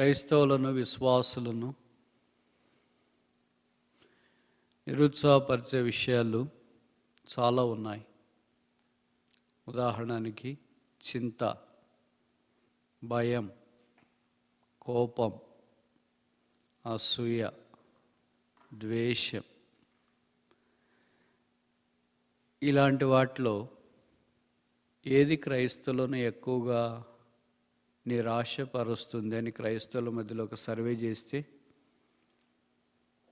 క్రైస్తవులను, విశ్వాసులను నిరుత్సాహపరిచే విషయాలు చాలా ఉన్నాయి. ఉదాహరణకి చింత, భయం, కోపం, అసూయ, ద్వేషం. ఇలాంటి వాటిలో ఏది క్రైస్తవులను ఎక్కువగా నిరాశపరుస్తుంది అని క్రైస్తవుల మధ్యలో ఒక సర్వే చేస్తే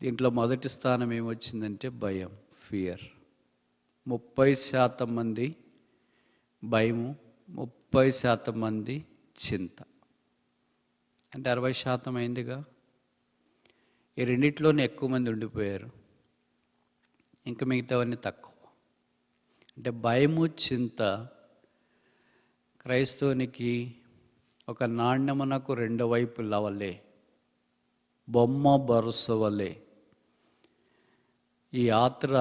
దీంట్లో మొదటి స్థానం ఏమొచ్చిందంటే భయం, ఫియర్. 30% మంది భయము, 30% మంది చింత. అంటే 60% అయిందిగా. ఈ రెండిట్లోనే ఎక్కువ మంది ఉండిపోయారు, ఇంకా మిగతావన్నీ తక్కువ. అంటే భయము, చింత క్రైస్తవునికి ఒక నాణ్యమునకు రెండు వైపుల వలె, బొమ్మ బరుస వలె ఈ యాత్ర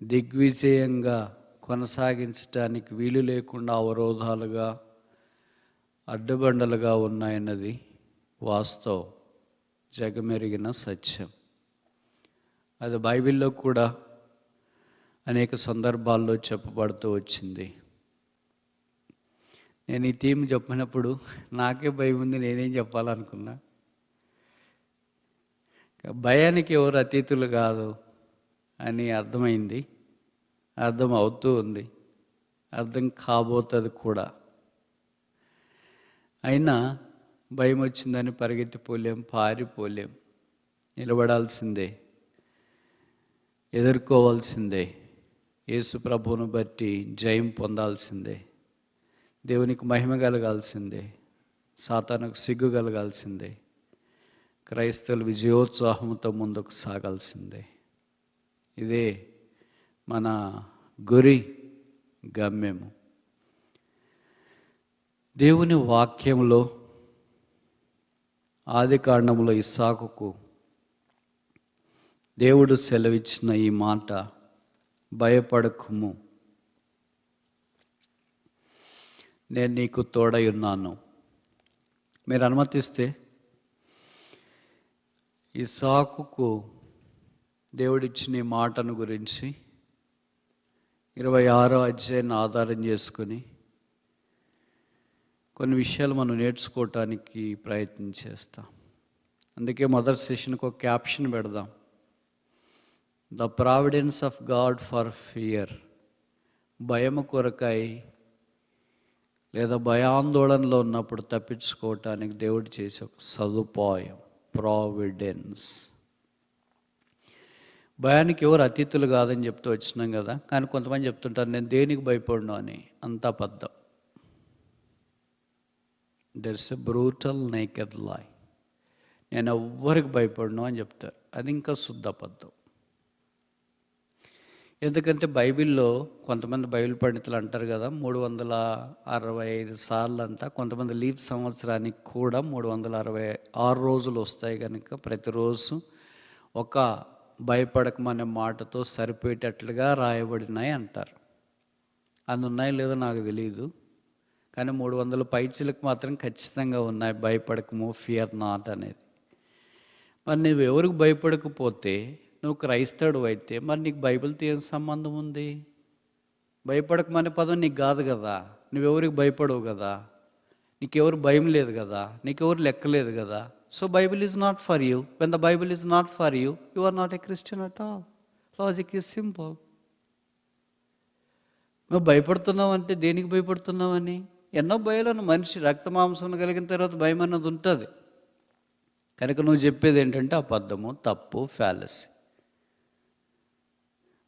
దిగ్విజయంగా కొనసాగించడానికి వీలు లేకుండా అవరోధాలుగా, అడ్డుబండలుగా ఉన్నాయన్నది వాస్తవం, జగమెరిగిన సత్యం. అది బైబిల్లో కూడా అనేక సందర్భాల్లో చెప్పబడుతూ వచ్చింది. నేను ఈ థీమ్ చెప్పినప్పుడు నాకే భయం ఉంది, నేనేం చెప్పాలనుకున్నా. భయానికి ఎవరు అతీతులు కాదు అని అర్థమైంది, అర్థం అవుతూ ఉంది, అర్థం కాబోతుంది కూడా. అయినా భయం వచ్చిందని పరిగెత్తిపోలేం, పారిపోలేం, నిలబడాల్సిందే, ఎదుర్కోవాల్సిందే, యేసు ప్రభువును బట్టి జయం పొందాల్సిందే, దేవునికి మహిమ కలగాల్సిందే, సాతానుకు సిగ్గు కలగాల్సిందే, క్రైస్తవులు విజయోత్సాహంతో ముందుకు సాగాల్సిందే. ఇదే మన గురి, గమ్యము. దేవుని వాక్యంలో ఆదికాండంలో ఇస్సాకుకు దేవుడు సెలవిచ్చిన ఈ మాట, భయపడకుము, నేను నీకు తోడై ఉన్నాను. మీరు అనుమతిస్తే ఇస్సాకుకు దేవుడిచ్చిన ఈ మాటను గురించి 26వ అధ్యాయాన్ని ఆధారం చేసుకొని కొన్ని విషయాలు మనం నేర్చుకోవటానికి ప్రయత్నం చేస్తాం. అందుకే మొదటి సెషన్కి ఒక క్యాప్షన్ పెడదాం, the providence of God for fear. భయము కొరకై లేదా భయాందోళనలో ఉన్నప్పుడు తప్పించుకోవటానికి దేవుడు చేసే ఒక సదుపాయం, ప్రావిడెన్స్. భయానికి ఎవరు అతీతులు కాదని చెప్తూ వచ్చినాం కదా. కానీ కొంతమంది చెప్తుంటారు నేను దేనికి భయపడను అని. అంతా అబద్ధం. దెర్స్ ఎ బ్రూటల్ నేకెడ్ లై. నేను ఎవ్వరికి భయపడను అని చెప్తారు. అది ఇంకా శుద్ధ అబద్ధం. ఎందుకంటే బైబిల్లో కొంతమంది బైబిల్ పండితులు అంటారు కదా, 365 సార్లు అంట. కొంతమంది లీవ్ సంవత్సరానికి కూడా 366 రోజులు వస్తాయి కనుక ప్రతిరోజు ఒక భయపడకమనే మాటతో సరిపోయేటట్లుగా రాయబడినాయి అంటారు. అన్ని ఉన్నాయో లేదో నాకు తెలియదు, కానీ 300 పైచీలకు మాత్రం ఖచ్చితంగా ఉన్నాయి, భయపడకము, ఫియర్ నాట్ అనేది. మరి నువ్వు ఎవరికి భయపడకపోతే, నువ్వు క్రైస్తవుడు అయితే మరి నీకు బైబిల్తో ఏం సంబంధం ఉంది? భయపడకమనే పదం నీకు కాదు కదా, నువ్వెవరికి భయపడవు కదా, నీకెవరు భయం లేదు కదా, నీకెవరు లెక్కలేదు కదా. So Bible is not for you. When the Bible is not for you, you are not a Christian at all. Logic is simple. నువ్వు భయపడుతున్నావు అంటే దేనికి భయపడుతున్నావని? ఎన్నో భయాలను మనిషి రక్తమాంసం కలిగిన తర్వాత భయం అన్నది ఉంటుంది. కనుక నువ్వు చెప్పేది ఏంటంటే అబద్ధము, తప్పు, ఫ్యాలసీ.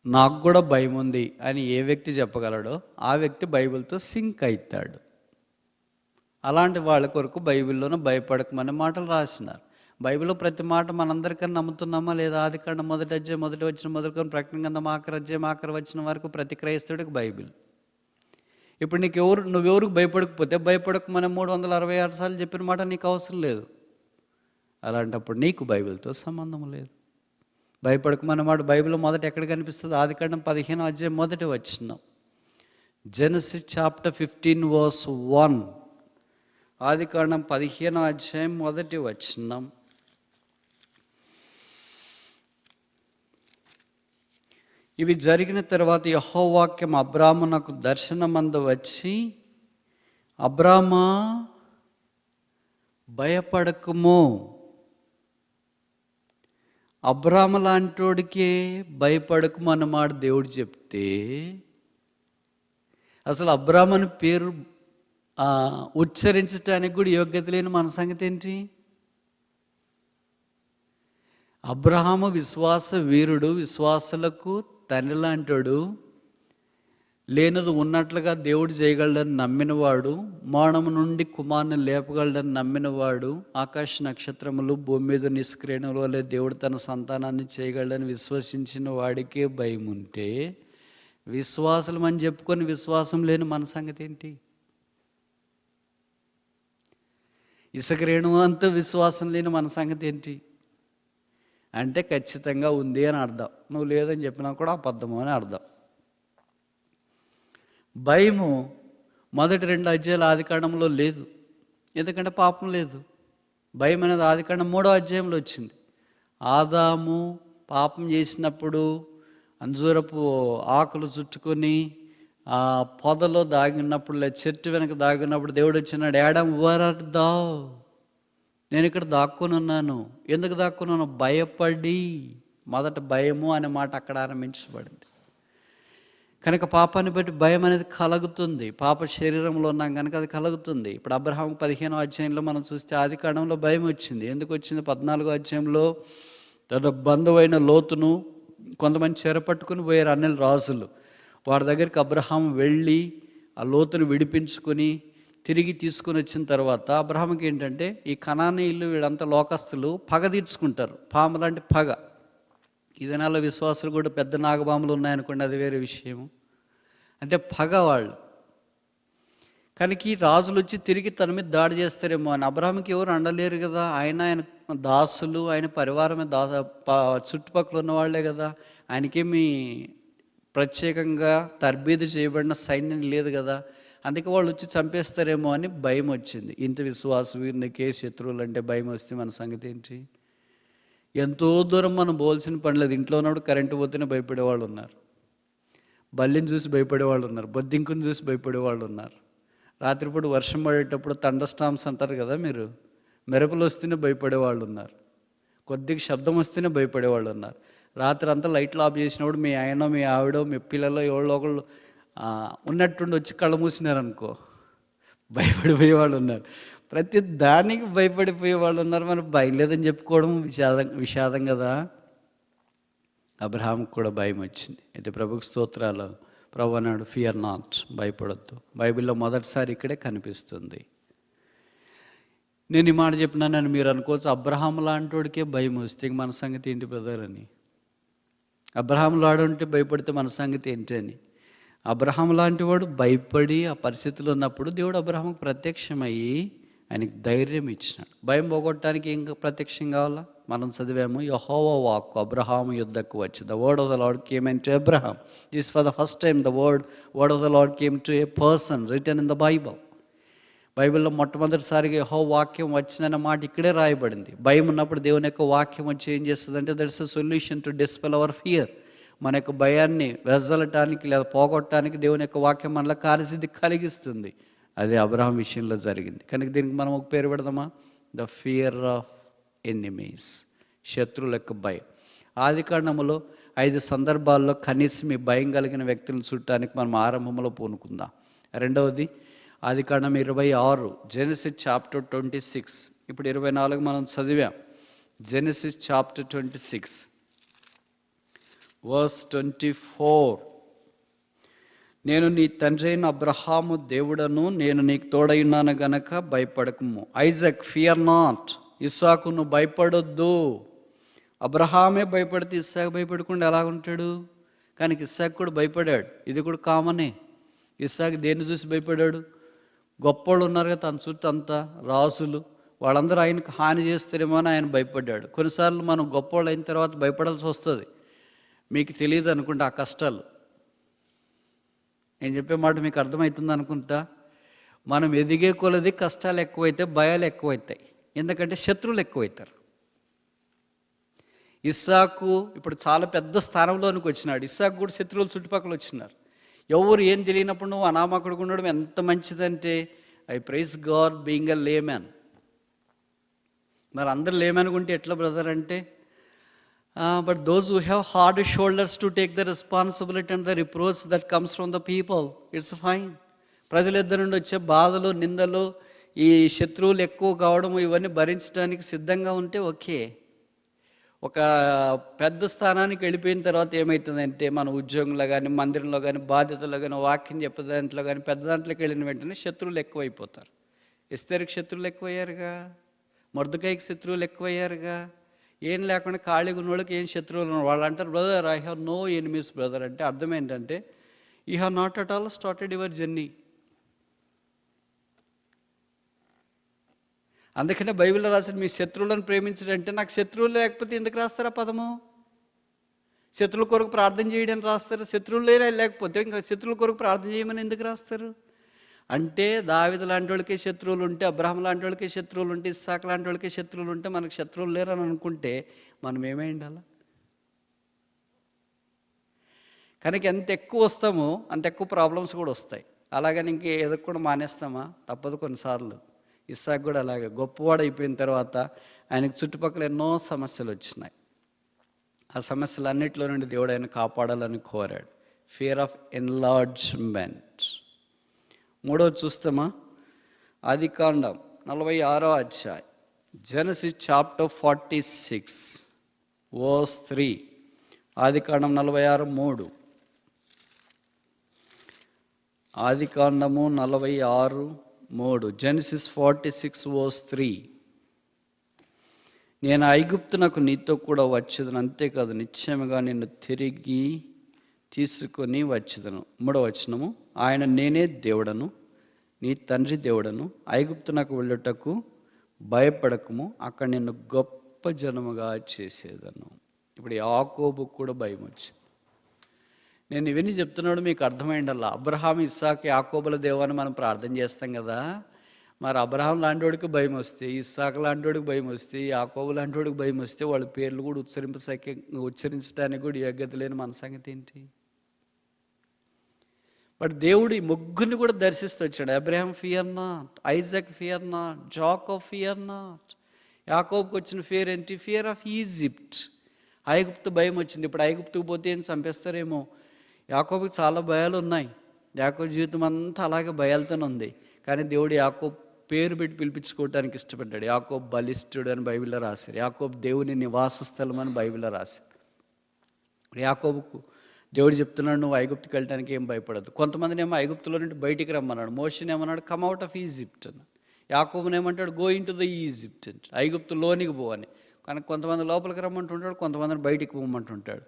నాకు కూడా భయం ఉంది అని ఏ వ్యక్తి చెప్పగలడో ఆ వ్యక్తి బైబిల్తో సింక్ అవుతాడు. అలాంటి వాళ్ళ కొరకు బైబిల్లోనూ భయపడకమనే మాటలు రాసినారు. బైబిల్లో ప్రతి మాట మనందరికన్నా నమ్ముతున్నామా లేదా? ఆదికాండం 1వ అధ్యాయం 1వ వచనం మొదలుకొని ప్రకటన గ్రంథం 8వ అధ్యాయం 8వ వచనం వరకు ప్రతి క్రైస్తవుడికి బైబిల్. ఇప్పుడు నువ్వెవరికి భయపడకపోతే భయపడకమనే 366 సార్లు చెప్పిన మాట నీకు అవసరం లేదు. అలాంటప్పుడు నీకు బైబిల్తో సంబంధం లేదు. భయపడకమనే మాట బైబిల్లో మొదట ఎక్కడ కనిపిస్తుంది? ఆదికాండం 15వ అధ్యాయం 1వ వచనం. Genesis chapter 15 verse 1. ఆదికాండం 15వ అధ్యాయం 1వ వచనం. ఇవి జరిగిన తర్వాత యెహోవా వాక్యం అబ్రామునకు దర్శనమందు వచ్చి, అబ్రామా భయపడకుము. అబ్రాము లాంటోడికే భయపడకుము అన్నమాట దేవుడు చెప్తే, అసలు అబ్రాము అని పేరు ఉచ్చరించడానికి కూడా యోగ్యత లేని మన సంగతి ఏంటి? అబ్రహాము విశ్వాస వీరుడు, విశ్వాసులకు తండ్రి లాంటాడు, లేనిది ఉన్నట్లుగా దేవుడు చేయగలడని నమ్మినవాడు, మరణము నుండి కుమారుని లేపగలడని నమ్మినవాడు, ఆకాశ నక్షత్రములు భూమి మీద నిష్క్రియణల వలె దేవుడు తన సంతానాన్ని చేయగలడని విశ్వసించిన వాడికే భయం ఉంటే, విశ్వాసులం అని చెప్పుకొని విశ్వాసం లేని మన సంగతి ఏంటి? ఇసుక రేణువు అంతా విశ్వాసం లేని మన సంగతి ఏంటి అంటే ఖచ్చితంగా ఉంది అని అర్థం. నువ్వు లేదని చెప్పినా కూడా అబద్ధము అని అర్థం. భయము మొదటి 2 అధ్యాయాల ఆదికాండంలో లేదు, ఎందుకంటే పాపం లేదు. భయం అనేది ఆదికాండం 3వ అధ్యాయంలో వచ్చింది. ఆదాము పాపం చేసినప్పుడు అంజూరపు ఆకులు చుట్టుకొని ఆ పొదలో దాగినప్పుడు, చెట్టు వెనక దాగినప్పుడు దేవుడు వచ్చినాడు, యాడమ్ వేర్ ఆర్ట్ thou? నేను ఇక్కడ దాక్కుని ఉన్నాను. ఎందుకు దాక్కున్నాను? భయపడి. మొదట భయము అనే మాట అక్కడ ఆరంభించబడింది. కనుక పాపాన్ని బట్టి భయం అనేది కలుగుతుంది. పాప శరీరంలో ఉన్నాం కనుక అది కలుగుతుంది. ఇప్పుడు అబ్రహాము 15వ అధ్యాయంలో మనం చూస్తే ఆదికాండంలో భయం వచ్చింది. ఎందుకు వచ్చింది? 14వ అధ్యాయంలో తన బంధువైన లోతును కొంతమంది చెరపట్టుకుని పోయారు అన్నెల రాజులు. వారి దగ్గరికి అబ్రహాము వెళ్ళి ఆ లోతును విడిపించుకొని తిరిగి తీసుకుని వచ్చిన తర్వాత అబ్రహాముకి ఏంటంటే, ఈ కనానీయులు వీళ్ళంతా లోకస్తులు పగ తీర్చుకుంటారు. పాము లాంటి పగ. ఈ దినాల్లో విశ్వాసులు కూడా పెద్ద నాగబాములు ఉన్నాయనుకోండి, అది వేరే విషయము. అంటే పగ వాళ్ళు. కనుక ఈ రాజులు వచ్చి తిరిగి తన మీద దాడి చేస్తారేమో అని. అబ్రహాముకి ఎవరు అండలేరు కదా, ఆయన దాసులు, ఆయన పరివారమే చుట్టుపక్కల ఉన్న వాళ్ళే కదా, ఆయనకేమి ప్రత్యేకంగా తర్బీదు చేయబడిన సైన్యం లేదు కదా, అందుకే వాళ్ళు వచ్చి చంపేస్తారేమో అని భయం వచ్చింది. ఇంత విశ్వాసం వీరికే శత్రువులు అంటే భయం వస్తే మన సంగతి ఏంటి? ఎంతో దూరం మనం పోల్సిన పని లేదు. ఇంట్లో ఉన్నప్పుడు కరెంటు పోతేనే భయపడేవాళ్ళు ఉన్నారు, బల్లిని చూసి భయపడేవాళ్ళు ఉన్నారు, బొద్దింకుని చూసి భయపడేవాళ్ళు ఉన్నారు. రాత్రిపూట వర్షం పడేటప్పుడు థండర్ స్టార్మ్స్ అంటారు కదా మీరు, మెరుపులు వస్తేనే భయపడేవాళ్ళు ఉన్నారు, కొద్దిగా శబ్దం వస్తేనే భయపడేవాళ్ళు ఉన్నారు. రాత్రి అంతా లైట్లు ఆఫ్ చేసినప్పుడు మీ ఆయన, మీ ఆవిడ, మీ పిల్లలు ఎవరో ఒకళ్ళు ఉన్నట్టుండి వచ్చి కళ్ళు మూసినారనుకో భయపడిపోయేవాళ్ళు ఉన్నారు. ప్రతి దానికి భయపడిపోయేవాళ్ళు ఉన్నారు. మనం భయం లేదని చెప్పుకోవడం విషాదం కదా. అబ్రహాంకు కూడా భయం వచ్చింది. అయితే ప్రభుకు స్తోత్రాలు. ప్రభు అన్నాడు, ఫియర్ నాట్, భయపడొద్దు. బైబిల్లో మొదటిసారి ఇక్కడే కనిపిస్తుంది. నేను ఈ మాట చెప్పినానని మీరు అనుకోవచ్చు, అబ్రహాం లాంటోడికే భయం వస్తే మన సంగతి ఏంటి బ్రదర్ అని. అబ్రహాం లాంటి భయపడితే మన సంగతి ఏంటి అని. అబ్రహాం లాంటి వాడు భయపడి ఆ పరిస్థితిలో ఉన్నప్పుడు దేవుడు అబ్రహాంకు ప్రత్యక్షమయ్యి ఆయనకి ధైర్యం ఇచ్చినాడు. భయం పోగొట్టడానికి ఏం ప్రత్యక్షం కావాలా? మనం చదివాము, యెహోవా వాక్కు అబ్రహాము యుద్ధకు వచ్చి, the word of the lord came in to Abraham. This for the first time the word of the lord came to A person return in the Bible. బైబిల్లో మొట్టమొదటిసారిగా యెహోవా వాక్యం వచ్చిందన్న మాట ఇక్కడే రాయబడింది. భయం ఉన్నప్పుడు దేవుని యొక్క వాక్యం వచ్చి ఏం చేస్తుంది అంటే, that's a solution to dispel our fear. మన యొక్క భయాన్ని వెదజల్లటానికి లేదా పోగొట్టడానికి దేవుని యొక్క వాక్యం మనలో కార్యసిద్ధి కలిగిస్తుంది. అదే అబ్రహాం విషయంలో జరిగింది. కనుక దీనికి మనం ఒక పేరు పెడదామా? ద ఫియర్ ఆఫ్ ఎనిమీస్, శత్రువుల యొక్క భయం. ఆదికాండములో 5 సందర్భాల్లో కనీసం ఈ భయం కలిగిన వ్యక్తులను చుట్టానికి మనం ఆరంభంలో పూనుకుందాం. రెండవది ఆదికాండం 26, జెనసిస్ చాప్టర్ 26. ఇప్పుడు 24 మనం చదివాం. Genesis chapter 26 verse 24. నేను నీ తండ్రి అయిన అబ్రహాము దేవుడను, నేను నీకు తోడైనాను గనక భయపడకము. Isaac, fear not. ఇస్సాకు, నువ్వు భయపడొద్దు. అబ్రహామే భయపడితే ఇస్సాకు భయపడకుండా ఎలా ఉంటాడు? కానీ ఇస్సాకు కూడా భయపడాడు. ఇది కూడా కామనే. ఇస్సాకు దేన్ని చూసి భయపడాడు? గొప్పోళ్ళు ఉన్నారు కదా తన చుట్టూ అంతా, రాసులు, వాళ్ళందరూ ఆయనకు హాని చేస్తారేమో అని ఆయన భయపడ్డాడు. కొన్నిసార్లు మనం గొప్పోళ్ళు అయిన తర్వాత భయపడాల్సి వస్తుంది. మీకు తెలియదు అనుకుంటా ఆ కష్టాలు. నేను చెప్పే మాట మీకు అర్థమవుతుంది అనుకుంటా. మనం ఎదిగే కొలది కష్టాలు ఎక్కువైతే భయాలు ఎక్కువైతాయి, ఎందుకంటే శత్రువులు ఎక్కువైతారు. ఇస్సాకు ఇప్పుడు చాలా పెద్ద స్థానంలోనికి వచ్చినాడు. ఇస్సాకు కూడా శత్రువులు చుట్టుపక్కల వచ్చినారు. ఎవరు ఏం తెలియనప్పుడు నువ్వు అనామకుడుగా ఉండడం ఎంత మంచిదంటే, I praise God being a layman. మరి అందరు లేమ్యాన్ ఉంటే ఎట్లా బ్రదర్ అంటే, but those who have hard shoulders to take the responsibility and the reproach that comes from the people, it's fine. ప్రజల ఇద్దరు నుండి వచ్చే బాధలు, నిందలు, ఈ శత్రువులు ఎక్కువ కావడం, ఇవన్నీ భరించడానికి సిద్ధంగా ఉంటే ఓకే. ఒక పెద్ద స్థానానికి వెళ్ళిపోయిన తర్వాత ఏమవుతుందంటే, మన ఉద్యోగంలో కానీ, మందిరంలో కానీ, బాధ్యతలో కానీ, వాక్యం చెప్పే దాంట్లో కానీ, పెద్ద దాంట్లోకి వెళ్ళిన వెంటనే శత్రువులు ఎక్కువైపోతారు. ఎస్తేరుకి శత్రువులు ఎక్కువయ్యారుగా, మొర్దెకైకి శత్రువులు ఎక్కువయ్యారుగా. ఏం లేకుండా ఖాళీగా ఉన్న వాళ్ళకి ఏం శత్రువులు ఉన్నారు. వాళ్ళు అంటారు, brother I have no enemies brother. అంటే అర్థం ఏంటంటే, you have not at all started your journey. అందుకనే బైబిల్లో రాసిన మీ శత్రువులను ప్రేమించడంటే, నాకు శత్రువులు లేకపోతే ఎందుకు రాస్తారా పదము? శత్రువుల కొరకు ప్రార్థన చేయడానికి రాస్తారు. శత్రువులు లేకపోతే ఇంకా శత్రువుల కొరకు ప్రార్థన చేయమని ఎందుకు రాస్తారు? అంటే దావీదు లాంటి వాళ్ళకే శత్రువులు ఉంటే, అబ్రహాం లాంటి వాళ్ళకే శత్రువులు ఉంటే, ఇస్సాకు లాంటి వాళ్ళకే శత్రువులు ఉంటే, మనకు శత్రువులు లేరని అనుకుంటే మనం ఏమై ఉండాలా? కనుక ఎంత ఎక్కువ వస్తామో అంత ఎక్కువ ప్రాబ్లమ్స్ కూడా వస్తాయి. అలాగని ఇంకే ఎదుర్కొండ మానేస్తామా? తప్పదు కొన్నిసార్లు. ఇస్సాకు కూడా అలాగే గొప్పవాడు అయిపోయిన తర్వాత ఆయనకు చుట్టుపక్కల ఎన్నో సమస్యలు వచ్చినాయి. ఆ సమస్యలన్నింటిలో నుండి దేవుడు ఆయన కాపాడాలని కోరాడు. Fear of enlargement. మూడవది చూస్తామా? ఆదికాండం 46వ అధ్యాయం, జెనసిస్ చాప్టర్ 46 వర్స్ 3. ఆదికాండం 46:3. ఆదికాండము 46:3, జెనసిస్ 46 వర్స్ 3. నేను ఐగుప్తునకు నీతో కూడా వచ్చేదను, అంతేకాదు నిశ్చయముగా నిన్ను తిరిగి తీసుకొని వచ్చేదను. 3వ వచనము, ఆయన నేనే దేవుడను, నీ తండ్రి దేవుడను, ఐగుప్తునకు వెళ్ళుటకు భయపడకము, అక్కడ నిన్ను గొప్ప జనముగా చేసేదను. ఇప్పుడు యాకోబుకు కూడా భయం వచ్చింది. నేను ఇవన్నీ చెప్తున్నాడు మీకు అర్థమైండల్లా. అబ్రహాం, ఇస్సాకు, యాకోబుల దేవాన్ని మనం ప్రార్థన చేస్తాం కదా. మరి అబ్రహాం లాంటివాడికి భయం వస్తే, ఇస్సాకు లాంటివాడికి భయం వస్తే, యాకోబు లాంటివాడికి భయం వస్తే, వాళ్ళ పేర్లు కూడా ఉచ్చరించడానికి కూడా యోగ్యత లేని మన సంగతి ఏంటి? బట్ దేవుడు ఈ ముగ్గురిని కూడా దర్శిస్తూ వచ్చాడు. Abraham fear not, Isaac fear not, Jacob fear not. యాకోబుకి వచ్చిన ఫియర్ ఏంటి? Fear of Egypt. ఐగుప్తు భయం వచ్చింది. ఇప్పుడు ఐగుప్తుకు పోతే ఏం చంపేస్తారేమో. యాకోబుకి చాలా భయాలు ఉన్నాయి. యాకోబు జీవితం అంతా అలాగే భయాలతోనే ఉంది. కానీ దేవుడు యాకోబు పేరు పెట్టి పిలిపించుకోవడానికి ఇష్టపడ్డాడు. యాకోబు బలిష్ఠుడు అని బైబిల్లో రాశారు. యాకోబు దేవుని నివాస స్థలం అని బైబిల్లో రాశారు. యాకోబుకు దేవుడు చెప్తున్నాడు, నువ్వు ఐగుప్తుకి వెళ్ళడానికి ఏం భయపడద్దు. కొంతమందిని ఏమో ఐగుప్తులో నుండి బయటికి రమ్మన్నాడు. మోషేని ఏమన్నాడు, కమ్ అవుట్ ఆఫ్ ఈజిప్ట్ అని. యాకోబుని ఏమంటాడు, go in to the Egypt అంటే, ఐగుప్తులోనికి పో అని. కానీ కొంతమంది లోపలికి రమ్మంటుంటాడు, కొంతమందిని బయటికి పోమంటుంటాడు.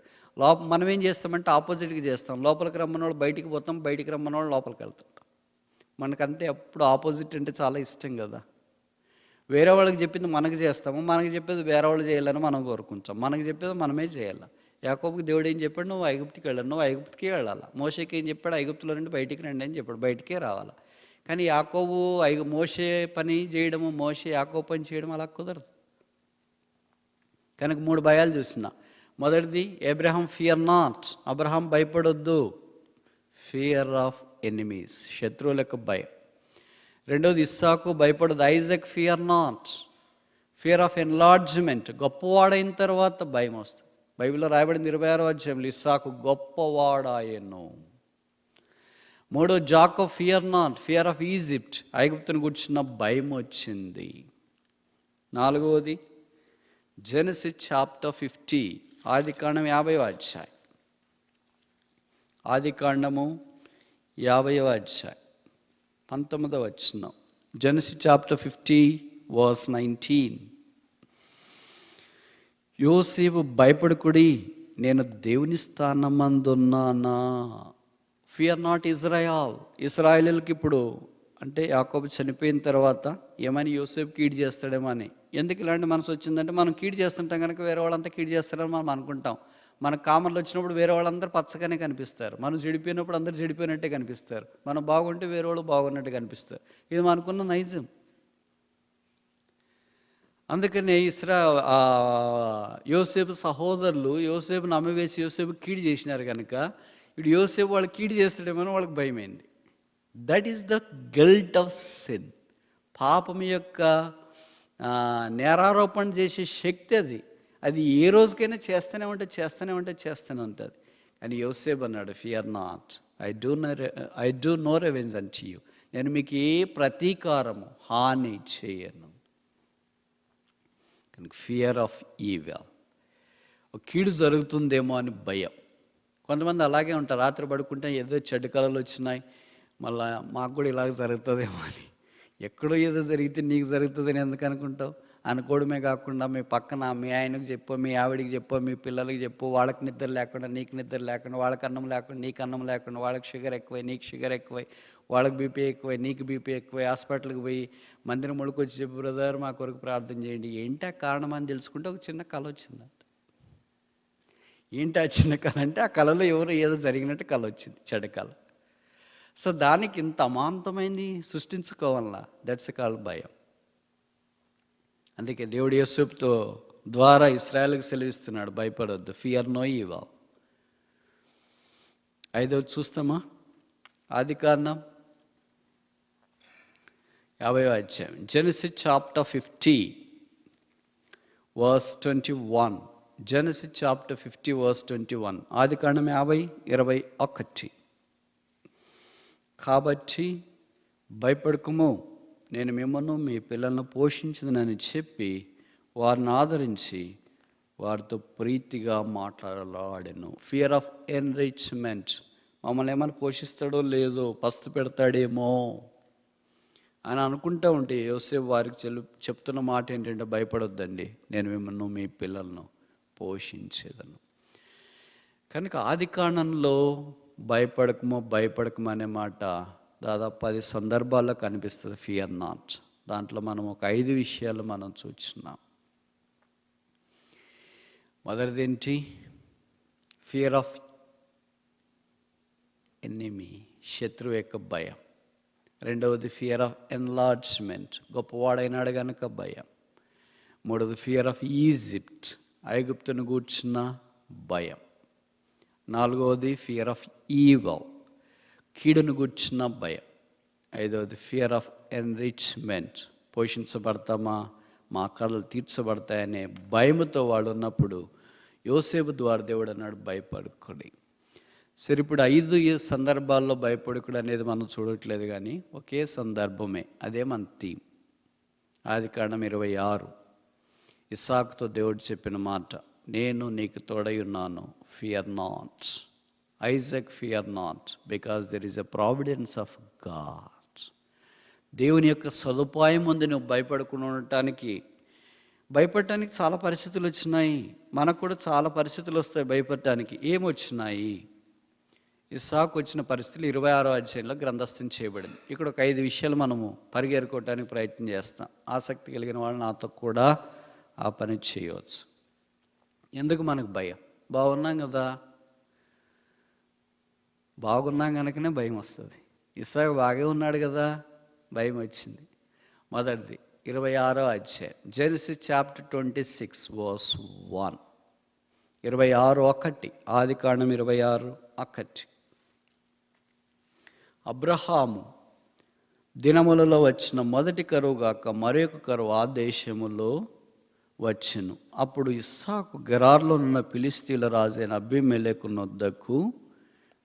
మనం ఏం చేస్తామంటే ఆపోజిట్గా చేస్తాం. లోపలికి రమ్మన్న వాళ్ళు బయటికి పోతాం, బయటికి రమ్మన్న వాళ్ళు లోపలికి వెళ్తుంటాం. మనకంతే ఎప్పుడు ఆపోజిట్ అంటే చాలా ఇష్టం కదా. వేరే వాళ్ళకి చెప్పింది మనకు చేస్తాము, మనకి చెప్పేది వేరే వాళ్ళు చేయాలని మనం కోరుకుంటాం. మనకి చెప్పేది మనమే చేయాలి. యాకోబుకి దేవుడు ఏం చెప్పాడు, నువ్వు ఐగుప్తుకి వెళ్ళాను, నువ్వు ఐగుప్తుకే వెళ్ళాలి. మోషేకి ఏం చెప్పాడు, ఐగుప్తులో నుండి బయటికి రండి అని చెప్పాడు, బయటికే రావాలి. కానీ యాకోబు మోషే పని చేయడము, మోషే యాకోబు పని చేయడం అలా కుదరదు. కనుక 3 భయాలు చూస్తున్నా. మొదటిది అబ్రహాం ఫియర్ నాట్, అబ్రహాం భయపడొద్దు. ఫియర్ ఆఫ్ ఎనిమీస్, శత్రువులకు భయం. రెండోది ఇస్సాకు భయపడదు. Isaac fear not, fear of enlargement. గొప్పవాడైన తర్వాత భయం వస్తుంది. బైబిల్లో రాయబడింది 26వ అధ్యాయంలో, ఇస్సాకు గొప్పవాడాయను. మూడో Jacob fear not, fear of Egypt, ఐగుప్తుని కూర్చున్న భయం వచ్చింది. 4వది జెనసిస్ చాప్టర్ 50, ఆదికాండం 50వ అధ్యాయం. ఆదికాండము 50వ అధ్యాయం 19వ వచనం. Genesis chapter 50 verse 19. యోసేపు భయపడుకుడి, నేను దేవుని స్థానమందున్నానా. Fear not Israel. ఇశ్రాయేలుకి ఇప్పుడు అంటే యాకోబు చనిపోయిన తర్వాత ఏమని యోసేపు కీడు చేస్తాడేమో అని. ఎందుకు ఇలాంటి మనసు వచ్చిందంటే, మనం కీడు చేస్తుంటాం కనుక వేరే వాళ్ళంతా కీడు చేస్తారని మనం అనుకుంటాం. మనకు కామన్లు వచ్చినప్పుడు వేరే వాళ్ళందరూ పచ్చగానే కనిపిస్తారు, మనం చెడిపోయినప్పుడు అందరూ చెడిపోయినట్టే కనిపిస్తారు, మనం బాగుంటే వేరే వాళ్ళు బాగున్నట్టు కనిపిస్తారు. ఇది మనకున్న నైజం. అందుకనే యోసేపు సహోదరులు యోసేపును అమ్మవేసి యోసేపు కీడు చేసినారు కనుక ఇప్పుడు యోసేపు వాళ్ళు కీడు చేస్తాడేమో వాళ్ళకి భయమైంది. That is the guilt of sin. పాపం యొక్క నేరారోపణ చేసే శక్తి అది. అది ఏ రోజుకైనా చేస్తూనే ఉంటుంది. కానీ యోసేపు అన్నాడు, fear not, I do no revenge unto you. నేను మీకు ఏ ప్రతీకారము హాని చేయను. ఫియర్ ఆఫ్ ఈవిల్, కీడు జరుగుతుందేమో అని భయం. కొంతమంది అలాగే ఉంటారు, రాత్రి పడుకుంటే ఏదో చెడ్డ కళలు వచ్చినాయి, మళ్ళీ మాకు కూడా ఇలాగ జరుగుతుందేమో అని. ఎక్కడో ఏదో జరిగితే నీకు జరుగుతుందని ఎందుకు అనుకుంటావు? అనుకోవడమే కాకుండా మీ పక్కన మీ ఆయనకు చెప్పు, మీ ఆవిడికి చెప్పు, మీ పిల్లలకి చెప్పు, వాళ్ళకి నిద్ర లేకుండా నీకు నిద్ర లేకుండా, వాళ్ళకి అన్నం లేకుండా నీకు అన్నం లేకుండా, వాళ్ళకి షుగర్ ఎక్కువై నీకు షుగర్ ఎక్కువై, వాళ్ళకి బీపీ ఎక్కువై నీకు బీపీ ఎక్కువై, హాస్పిటల్కి పోయి మందిరం ముడుకొచ్చి చెప్పి, బ్రదర్ మా కొరకు ప్రార్థన చేయండి. ఏంటి ఆ కారణం అని తెలుసుకుంటే ఒక చిన్న కళ వచ్చిందంట. ఏంటి ఆ చిన్న కళ అంటే, ఆ కళలో ఎవరో ఏదో జరిగినట్టు కళ వచ్చింది, చెడ్డ కళ. సో దానికి ఇంత అమాంతమైంది సృష్టించుకోవాలా, దట్స్ కాల్డ్ భయం. అందుకే దేవుడు యోసేపుతో ద్వారా ఇశ్రాయేలుకి సెలవిస్తున్నాడు, భయపడొద్దు, ఫియర్ నో ఈవిల్. 5వ చూస్తామా? ఆదికాండం 50వ అధ్యాయం, Genesis chapter 50 verse 21. Genesis chapter 50 verse 21. ఆదికాండం 50:21. కాబట్టి భయపడకుము, నేను మిమ్మల్ని మీ పిల్లలను పోషించదనని చెప్పి వారిని ఆదరించి వారితో ప్రీతిగా మాట్లాడలాడెను. ఫియర్ ఆఫ్ ఎన్రిచ్మెంట్, మమ్మల్ని ఏమైనా పోషిస్తాడో లేదో, పస్తు పెడతాడేమో అని అనుకుంటూ ఉంటే యోసేపు వారికి చెప్తున్న మాట ఏంటంటే, భయపడొద్దండి, నేను మిమ్మల్ని మీ పిల్లలను పోషించేదను. కనుక ఆదికాండంలో భయపడకము అనే మాట దాదాపు 10 సందర్భాల్లో కనిపిస్తుంది. Fear not. దాంట్లో మనం ఒక 5 విషయాలు మనం చూస్తున్నాం. మొదటిది ఏంటి? ఫియర్ ఆఫ్ ఎనిమీ, శత్రువు యొక్క భయం. రెండవది ఫియర్ ఆఫ్ ఎన్లార్జ్మెంట్, గొప్పవాడైనాడు కనుక భయం. మూడవది ఫియర్ ఆఫ్ ఈజిప్ట్, ఐగుప్తును గూర్చున్న భయం. నాలుగవది ఫియర్ ఆఫ్ ఈవిల్, కీడును గూర్చున్న భయం. ఐదవది ఫియర్ ఆఫ్ ఎన్రిచ్మెంట్, పోషించబడతామా, మా కళలు తీర్చబడతాయనే భయముతో వాడు ఉన్నప్పుడు యోసేపు ద్వారా దేవుడు అన్నాడు, భయపడుకోండి. సరే, ఇప్పుడు 5 సందర్భాల్లో భయపడుకుడు అనేది మనం చూడట్లేదు, కానీ ఒకే సందర్భమే, అదే మన థీమ్. ఆదికాండం 26, ఇస్సాకుతో దేవుడు చెప్పిన మాట, నేను నీకు తోడై ఉన్నాను, fear not. Isaac, fear not, because there is a providence of God. దేవుని యొక్క సదుపాయం ఉంది. నువ్వు భయపడకుండా ఉండటానికి, భయపడటానికి చాలా పరిస్థితులు వచ్చినాయి. మనకు కూడా చాలా పరిస్థితులు వస్తాయి భయపడటానికి. ఏమొచ్చినాయి? ఇస్సాకు వచ్చిన పరిస్థితులు 26వ అధ్యాయంలో గ్రంథస్థం చేయబడింది. ఇక్కడ ఒక 5 విషయాలు మనము పరిగెరుకోవటానికి ప్రయత్నం చేస్తాం. ఆసక్తి కలిగిన వాళ్ళు నాతో కూడా ఆ పని చేయవచ్చు. ఎందుకు మనకు భయం? బాగున్నాం కదా, బాగున్నాం కనుకనే భయం వస్తుంది. ఇస్సాకు బాగే ఉన్నాడు కదా, భయం వచ్చింది. మొదటిది 26వ అధ్యాయం, జెనసిస్ చాప్టర్ 26 వర్స్ 1. 26:1, ఆదికాండం 26:1. అబ్రహాము దినములలో వచ్చిన మొదటి కరువు గాక మరొక కరువు ఆ దేశములో వచ్చెను. అప్పుడు ఇస్సాకు గెరార్లో ఉన్న ఫిలిస్తీన్ల రాజైన అబీమెలెకు నొద్దకు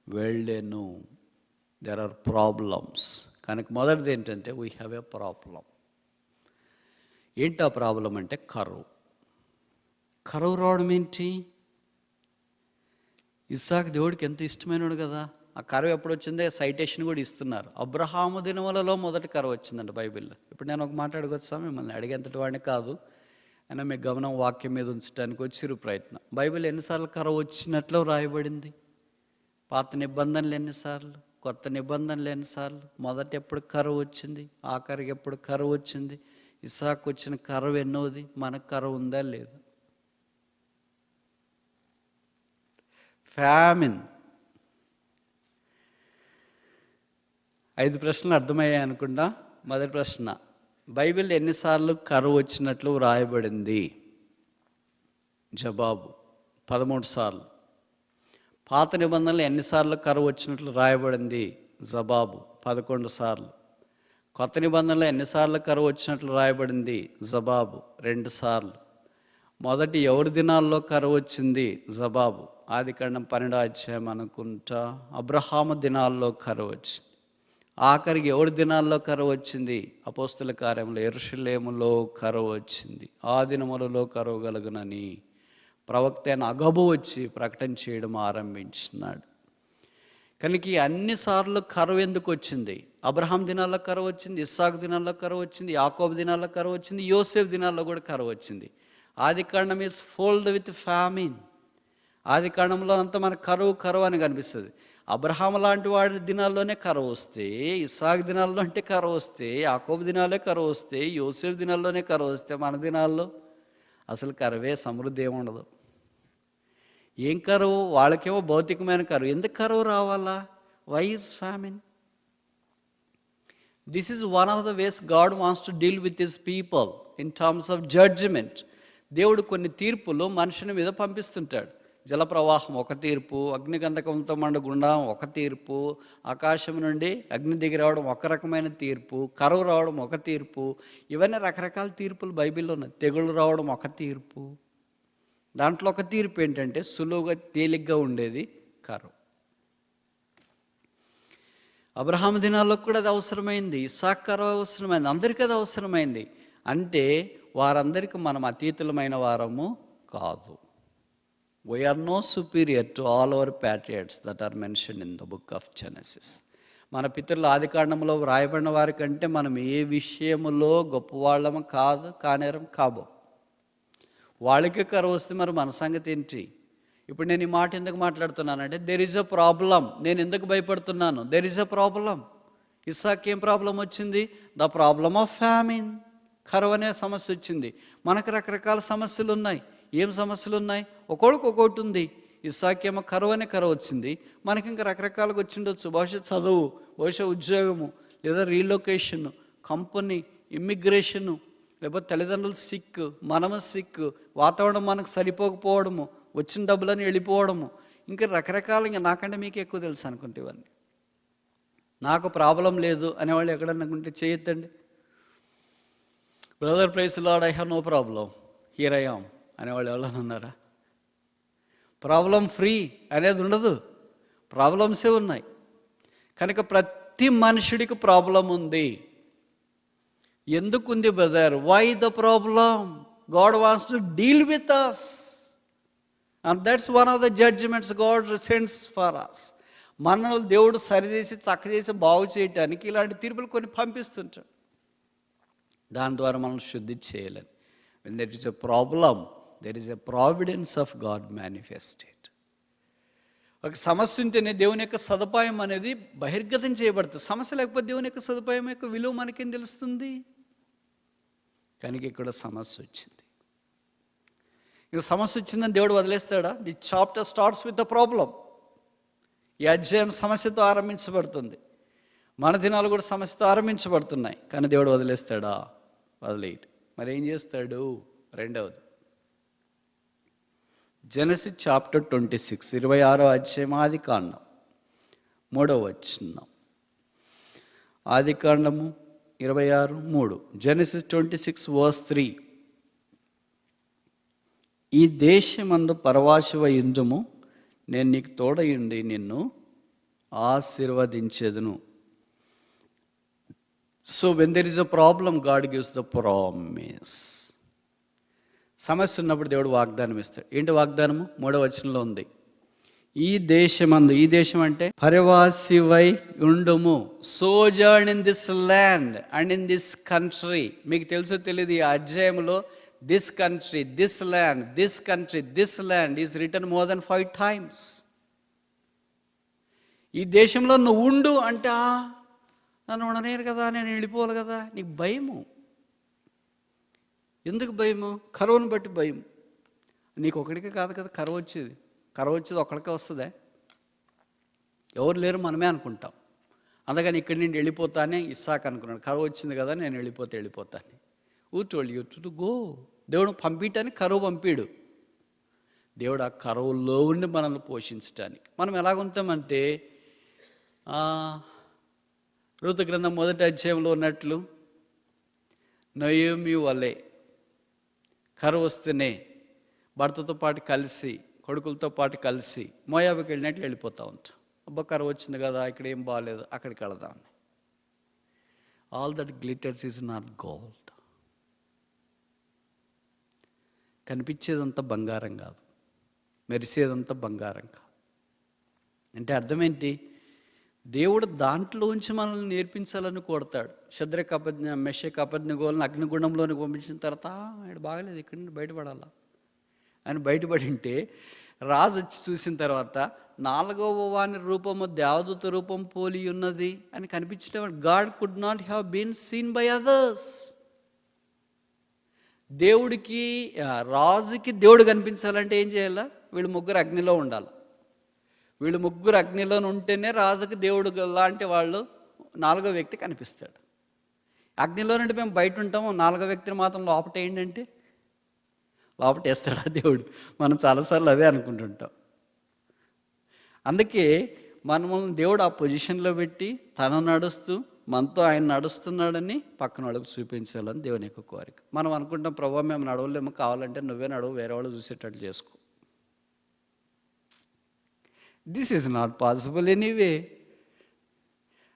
వెళ్ళెను. There are problems. కనుక మొదటిది ఏంటంటే, వీ హ్యావ్ ఏ ప్రాబ్లం. ఏంటి ఆ ప్రాబ్లం అంటే కరువు. కరువు రావడం ఏంటి? ఇస్సాకు దేవుడికి ఎంత ఇష్టమైనడు కదా. ఆ కరువు ఎప్పుడు వచ్చిందే సైటేషన్ కూడా ఇస్తున్నారు. అబ్రహాము దినములలో మొదటి కరువు వచ్చిందండి బైబిల్లో. ఇప్పుడు నేను ఒక మాట అడగొచ్చా? మిమ్మల్ని అడిగేంతటి వాడిని కాదు, అయినా మీ గమనం వాక్యం మీద ఉంచడానికి వచ్చిరు ప్రయత్నం. బైబిల్ ఎన్నిసార్లు కరువు వచ్చినట్లు రాయబడింది? పాత నిబంధనలు ఎన్నిసార్లు, కొత్త నిబంధనలు ఎన్నిసార్లు? మొదట ఎప్పుడు కరువు వచ్చింది, ఆఖరికి ఎప్పుడు కరువు వచ్చింది? ఇస్సాకు వచ్చిన కరువు ఎన్నోది? మనకు కరువు ఉందా లేదా? ఫ్యామిన్. 5 ప్రశ్నలు అర్థమయ్యాయి అనుకుంటా. మొదటి ప్రశ్న, బైబిల్ ఎన్నిసార్లు కరువు వచ్చినట్లు వ్రాయబడింది? జవాబు 13 సార్లు. పాత నిబంధనలు ఎన్నిసార్లు కరువు వచ్చినట్లు రాయబడింది? జవాబు 11 సార్లు. కొత్త నిబంధనలు ఎన్నిసార్లు కరువు వచ్చినట్లు రాయబడింది? జవాబు 2 సార్లు. మొదటి ఎవరి దినాల్లో కరువు వచ్చింది? జవాబు ఆదికాండం 12వ అధ్యాయం అనుకుంటా, అబ్రహాము దినాల్లో కరువు వచ్చింది. ఆఖరికి ఎవరి దినాల్లో కరువు వచ్చింది? అపోస్తుల కార్యంలో యెరూషలేములో కరువు వచ్చింది. ఆ దినములలో కరువు కలుగునని ప్రవక్త అయిన అగబు వచ్చి ప్రకటన చేయడం ఆరంభించినాడు. కనుక అన్నిసార్లు కరువు ఎందుకు వచ్చింది? అబ్రహాం దినాల్లో కరువు వచ్చింది, ఇస్సాకు దినాల్లో కరువు వచ్చింది, యాకోబు దినాల్లో కరువు వచ్చింది, యోసేఫ్ దినాల్లో కూడా కరువు వచ్చింది. ఆదికాండం ఈజ్ ఫోల్డ్ విత్ ఫ్యామిన్. ఆదికాండంలో అంతా మనకు కరువు అని కనిపిస్తుంది. అబ్రహాం లాంటి వాడి దినాల్లోనే కరువు వస్తే, ఇస్సాకు దినాల్లో అంటే కరువు వస్తే, యాకోబు దినాలే కరువు వస్తే, యోసేఫ్ దినాల్లోనే కరువు వస్తే, మన దినాల్లో అసలు కరువే, సమృద్ధి ఏముండదు. ఏం కరువు? వాళ్ళకేమో భౌతికమైన కరువు. ఎందుకు కరువు రావాలా? Why is famine? This is one of the ways God wants to deal with his people in terms of judgement. దేవుడు కొన్ని తీర్పులు మనుషుని మీద పంపిస్తుంటాడు. జలప్రవాహం ఒక తీర్పు, అగ్నిగంధకంతో మండు గుండం ఒక తీర్పు, ఆకాశం నుండి అగ్ని దిగి రావడం ఒక రకమైన తీర్పు, కరువు రావడం ఒక తీర్పు. ఇవన్నీ రకరకాల తీర్పులు బైబిల్లో ఉన్నాయి. తెగుళ్ళు రావడం ఒక తీర్పు. దాంట్లో ఒక తీర్పు ఏంటంటే సులువుగా తేలిగ్గా ఉండేది కరువు. అబ్రహాం దినాల్లో కూడా అది అవసరమైంది, ఇస్సాకు కరువు అవసరమైంది, అందరికీ అది అవసరమైంది. అంటే వారందరికీ మనం అతీతులమైన వారము కాదు. We are no superior to all our patriarchs that are mentioned in the book of Genesis. మన పితరుల ఆదికాండంలో వ్రాయబడిన వారి కంటే మనం ఏ విషయములో గొప్పవాళ్ళము కాదు, కానేరం కాబో. వాళ్ళకే కరువు వస్తే మరి మన సంగతి ఏంటి? ఇప్పుడు నేను ఈ మాట ఎందుకు మాట్లాడుతున్నానంటే, దెర్ ఈజ్ అ ప్రాబ్లం. నేను ఎందుకు భయపడుతున్నాను? There is a problem. ఇస్సాకు ఏం ప్రాబ్లం వచ్చింది? The problem of famine. కరువు అనే సమస్య వచ్చింది. మనకు రకరకాల సమస్యలు ఉన్నాయి. ఏం సమస్యలు ఉన్నాయి? ఒక్కొక్కడికి ఒక్కొక్కటి ఉంది. ఇస్సాకేమో కరువు అనే కరువు వచ్చింది. మనకి ఇంకా రకరకాలుగా వచ్చిండొచ్చు. బహుశా చదువు, బహుశా ఉద్యోగము, లేదా రీలొకేషన్, కంపెనీ, ఇమ్మిగ్రేషను, లేకపోతే తల్లిదండ్రులు సిక్, మనము సిక్, వాతావరణం మనకు సరిపోకపోవడము, వచ్చిన డబ్బులని వెళ్ళిపోవడము, ఇంకా రకరకాల. ఇంకా నాకంటే మీకు ఎక్కువ తెలుసు అనుకుంటే ఇవన్నీ. నాకు ప్రాబ్లం లేదు అనేవాళ్ళు ఎక్కడన్నా ఉంటే చేయొద్దండి. Brother praise Lord, I have no problem, here I am అనేవాళ్ళు ఎవరైనా ఉన్నారా? ప్రాబ్లం ఫ్రీ అనేది ఉండదు, ప్రాబ్లమ్సే ఉన్నాయి. కనుక ప్రతి మనుషుడికి ప్రాబ్లం ఉంది. ఎందుకుంది brother? Why the problem? God wants to deal with us, and that's one of the judgements God sends for us. మనల్ని దేవుడు సరిచేసి చక్కచేసి బాగు చేయటానికి ఇలాంటి తీర్పులు కొన్ని పంపిస్తుంటాడు. దాని ద్వారా మనం శుద్ధి చేయలేం. When there is a problem, there is a providence of God manifested. ఒక సమస్య ఉంటేనే దేవుని యొక్క సదుపాయం అనేది బహిర్గతం చేయబడుతుంది. సమస్య లేకపోతే దేవుని యొక్క సదుపాయం యొక్క విలువ మనకేం తెలుస్తుంది? కనుక ఇక్కడ సమస్య వచ్చింది. ఇక సమస్య వచ్చిందని దేవుడు వదిలేస్తాడా? The chapter starts with the problem. ఈ అధ్యాయం సమస్యతో ఆరంభించబడుతుంది. మన దినాలు కూడా సమస్యతో ఆరంభించబడుతున్నాయి. కానీ దేవుడు వదిలేస్తాడా? వదిలేయడు. మరి ఏం చేస్తాడు? రెండవది, జెనసిస్ చాప్టర్ 26, 26వ అధ్యాయం, ఆదికాండం 3వ వచనం. ఆదికాండము 26:3. Genesis 26 verse 3. ఈ దేశమందు పరవాసివయుండుము, నేను నీకు తోడయుండి నిన్ను ఆశీర్వదించెదను. So when there is a problem, God gives the promise. సమస్య ఉన్నప్పుడు దేవుడు వాగ్దానం ఇస్తాడు. ఏంటి వాగ్దానము? 3వ వచనంలో ఉంది. ఈ దేశమందు, ఈ దేశం అంటే పరవాసివై ఉండుము, sojourn in this land and in this country. మీకు తెలుసో తెలియదు, ఈ అధ్యాయంలో this country, this land, this country, this land is return more than 5 times. ఈ దేశంలో నువ్వు ఉండు అంటే, నన్ను ఉండనేరు కదా, నేను వెళ్ళిపోవాలి కదా. నీకు భయము. ఎందుకు భయము? కరువును బట్టి భయం. నీకు ఒకటికే కాదు కదా కరువు వచ్చేది. కరువు వచ్చేది ఒకళ్ళకే వస్తుందే? ఎవరు లేరు, మనమే అనుకుంటాం. అందుకని ఇక్కడి నుండి వెళ్ళిపోతానే ఇస్సాకు అనుకున్నాడు. కరువు వచ్చింది కదా, నేను వెళ్ళిపోతాను. Who told you to go? దేవుడు పంపించడానికి కరువు పంపిడు. దేవుడు ఆ కరువులో ఉండి మనల్ని పోషించడానికి. మనం ఎలాగుంటామంటే రూతు గ్రంథం 1వ అధ్యాయంలో ఉన్నట్లు నయోమి వలె కరువు వస్తేనే భర్తతో పాటు కలిసి, కొడుకులతో పాటు కలిసి మోయాబుకి వెళ్ళినట్లు వెళ్ళిపోతూ ఉంటాం. అబ్బా కరువు వచ్చింది కదా, ఇక్కడ ఏం బాగాలేదు, అక్కడికి వెళదాం. All that glitters is not gold. కనిపించేదంతా బంగారం కాదు, మెరిసేదంతా బంగారం కాదు. అంటే అర్థం ఏంటి? దేవుడు దాంట్లోంచి మనల్ని నేర్పించాలని కోడతాడు. షద్రక్ మెషక్ అబేద్నెగోలను అగ్నిగుండంలోకి పంపించిన తర్వాత ఆయన బాగలేదు, ఇక్కడి నుండి బయటపడాలా. ఆయన బయటపడి ఉంటే రాజు వచ్చి చూసిన తర్వాత 4వ వాని రూపము దేవదూత రూపం పోలి ఉన్నది అని కనిపించడం. God could not have been seen by others. రాజుకి దేవుడు కనిపించాలంటే ఏం చేయాలా? వీళ్ళు ముగ్గురు అగ్నిలో ఉండాలి. వీళ్ళు ముగ్గురు అగ్నిలో ఉంటేనే రాజుకి దేవుడు లాంటి వాళ్ళు 4వ వ్యక్తి కనిపిస్తాడు. అగ్నిలో నుండి మేము బయట ఉంటాము, 4వ వ్యక్తిని మాత్రం లోపటేయండి లోపటేస్తాడా దేవుడు? మనం చాలాసార్లు అదే అనుకుంటుంటాం. అందుకే మనల్ని దేవుడు ఆ పొజిషన్లో పెట్టి తను నడుస్తూ మనతో ఆయన నడుస్తున్నాడని పక్కన వాళ్ళకి చూపించాలని దేవుని యొక్క కోరిక. మనం అనుకుంటాం, ప్రభావ మేము నడవలేము, కావాలంటే నువ్వే నడవు, వేరే వాళ్ళు చూసేటట్లు చేసుకో. This is not possible anyway.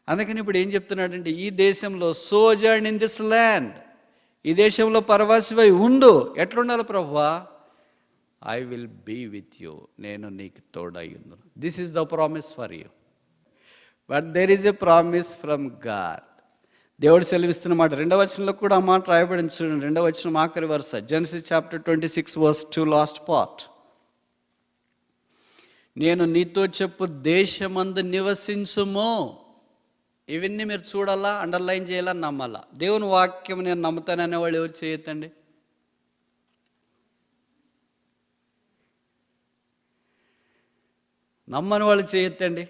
అందుకని ఇప్పుడు ఏం చెప్తున్నాడంటే, ఈ దేశంలో సోజర్న్ ఇన్ దిస్ ల్యాండ్, ఈ దేశంలో పరవాసివై ఉండు. ఎట్లుండాలి ప్రభువా? I will be with you, నేను నీకు తోడై ఉందును. This is the promise for you. But there is a promise from God. దేవుడు సెలవిస్తున్న మాట 2వ వచనంలో కూడా ఆ మాట రాయబడింది చూడండి. 2వ వచనం ఆఖరి వరుస, Genesis chapter 26 verse 2 last part. నేను నీతో చెప్పు దేశమందు నివసించుము. ఇవన్నీ మీరు చూడాలా, అండర్లైన్ చేయాలా, నమ్మాలా. దేవుని వాక్యం నేను నమ్ముతాననే వాళ్ళు ఎవరు చేయొద్దండి. నమ్మని వాళ్ళు చేయొద్దండి.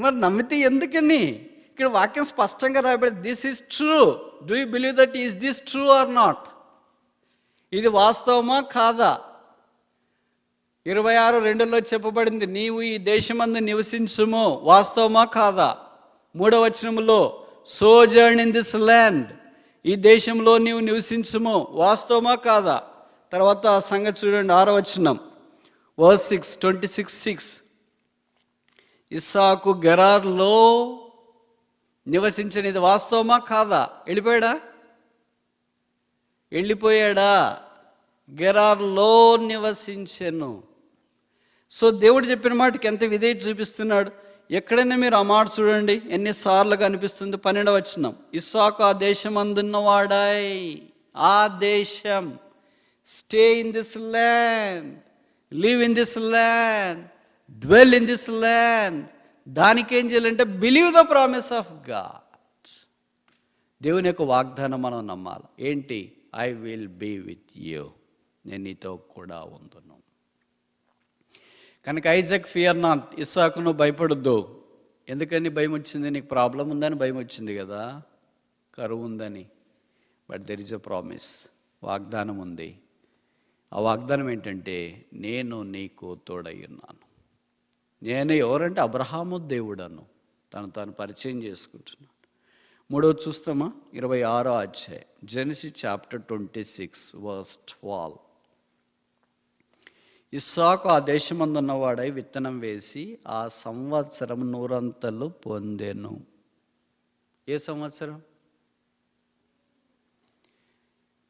మరి నమ్మితే ఎందుకని? ఇక్కడ వాక్యం స్పష్టంగా రాయబడింది, this is true. Do you believe that is this true or not? ఇది వాస్తవమా కాదా? 26:2లో చెప్పబడింది, నీవు ఈ దేశమందు నివసించుము. వాస్తవమా కాదా? 3వ వచనంలో సోజర్న్ ఇన్ దిస్ ల్యాండ్, ఈ దేశంలో నీవు నివసించుము. వాస్తవమా కాదా? తర్వాత సంగతి చూడండి, 6వ వచనం verse 6, 26:6. ఇస్సాకు గెరార్లో నివసించనిది వాస్తవమా కాదా? వెళ్ళిపోయాడా? గెరార్లో నివసించెను. సో దేవుడు చెప్పిన మాటకి ఎంత విధేయత చూపిస్తున్నాడు. ఎక్కడైనా మీరు ఆ మాట చూడండి, ఎన్నిసార్లు కనిపిస్తుంది. 12వ వచనం, ఇస్సాకు ఆ దేశం అందున్నవాడై, ఆ దేశం, stay in this land, live in this land, dwell in this land. దానికి ఏం చేయాలంటే believe the promise of God. దేవుని యొక్క వాగ్దానం మనం నమ్మాలి. ఏంటి? I will be with you, నేను నీతో కూడా ఉందును. కనుక ఐజాక్ ఫియర్ నాట్, ఇస్సాకు నువ్వు భయపడొద్దు. ఎందుకని భయం వచ్చింది? నీకు ప్రాబ్లం ఉందని భయం వచ్చింది కదా, కరువు ఉందని. But there is a promise, వాగ్దానం ఉంది. ఆ వాగ్దానం ఏంటంటే, నేను నీకు తోడై ఉన్నాను. నేను ఎవరంటే అబ్రహాము దేవుడను తాను పరిచయం చేసుకుంటున్నాను. 3వది చూస్తామా? 26వ అధ్యాయం, జెనసిస్ చాప్టర్ 26 verse 12. ఇస్సాకు ఆ దేశమందున్నవాడై విత్తనం వేసి ఆ సంవత్సరం 100 అంతలు పొందెను. ఏ సంవత్సరం?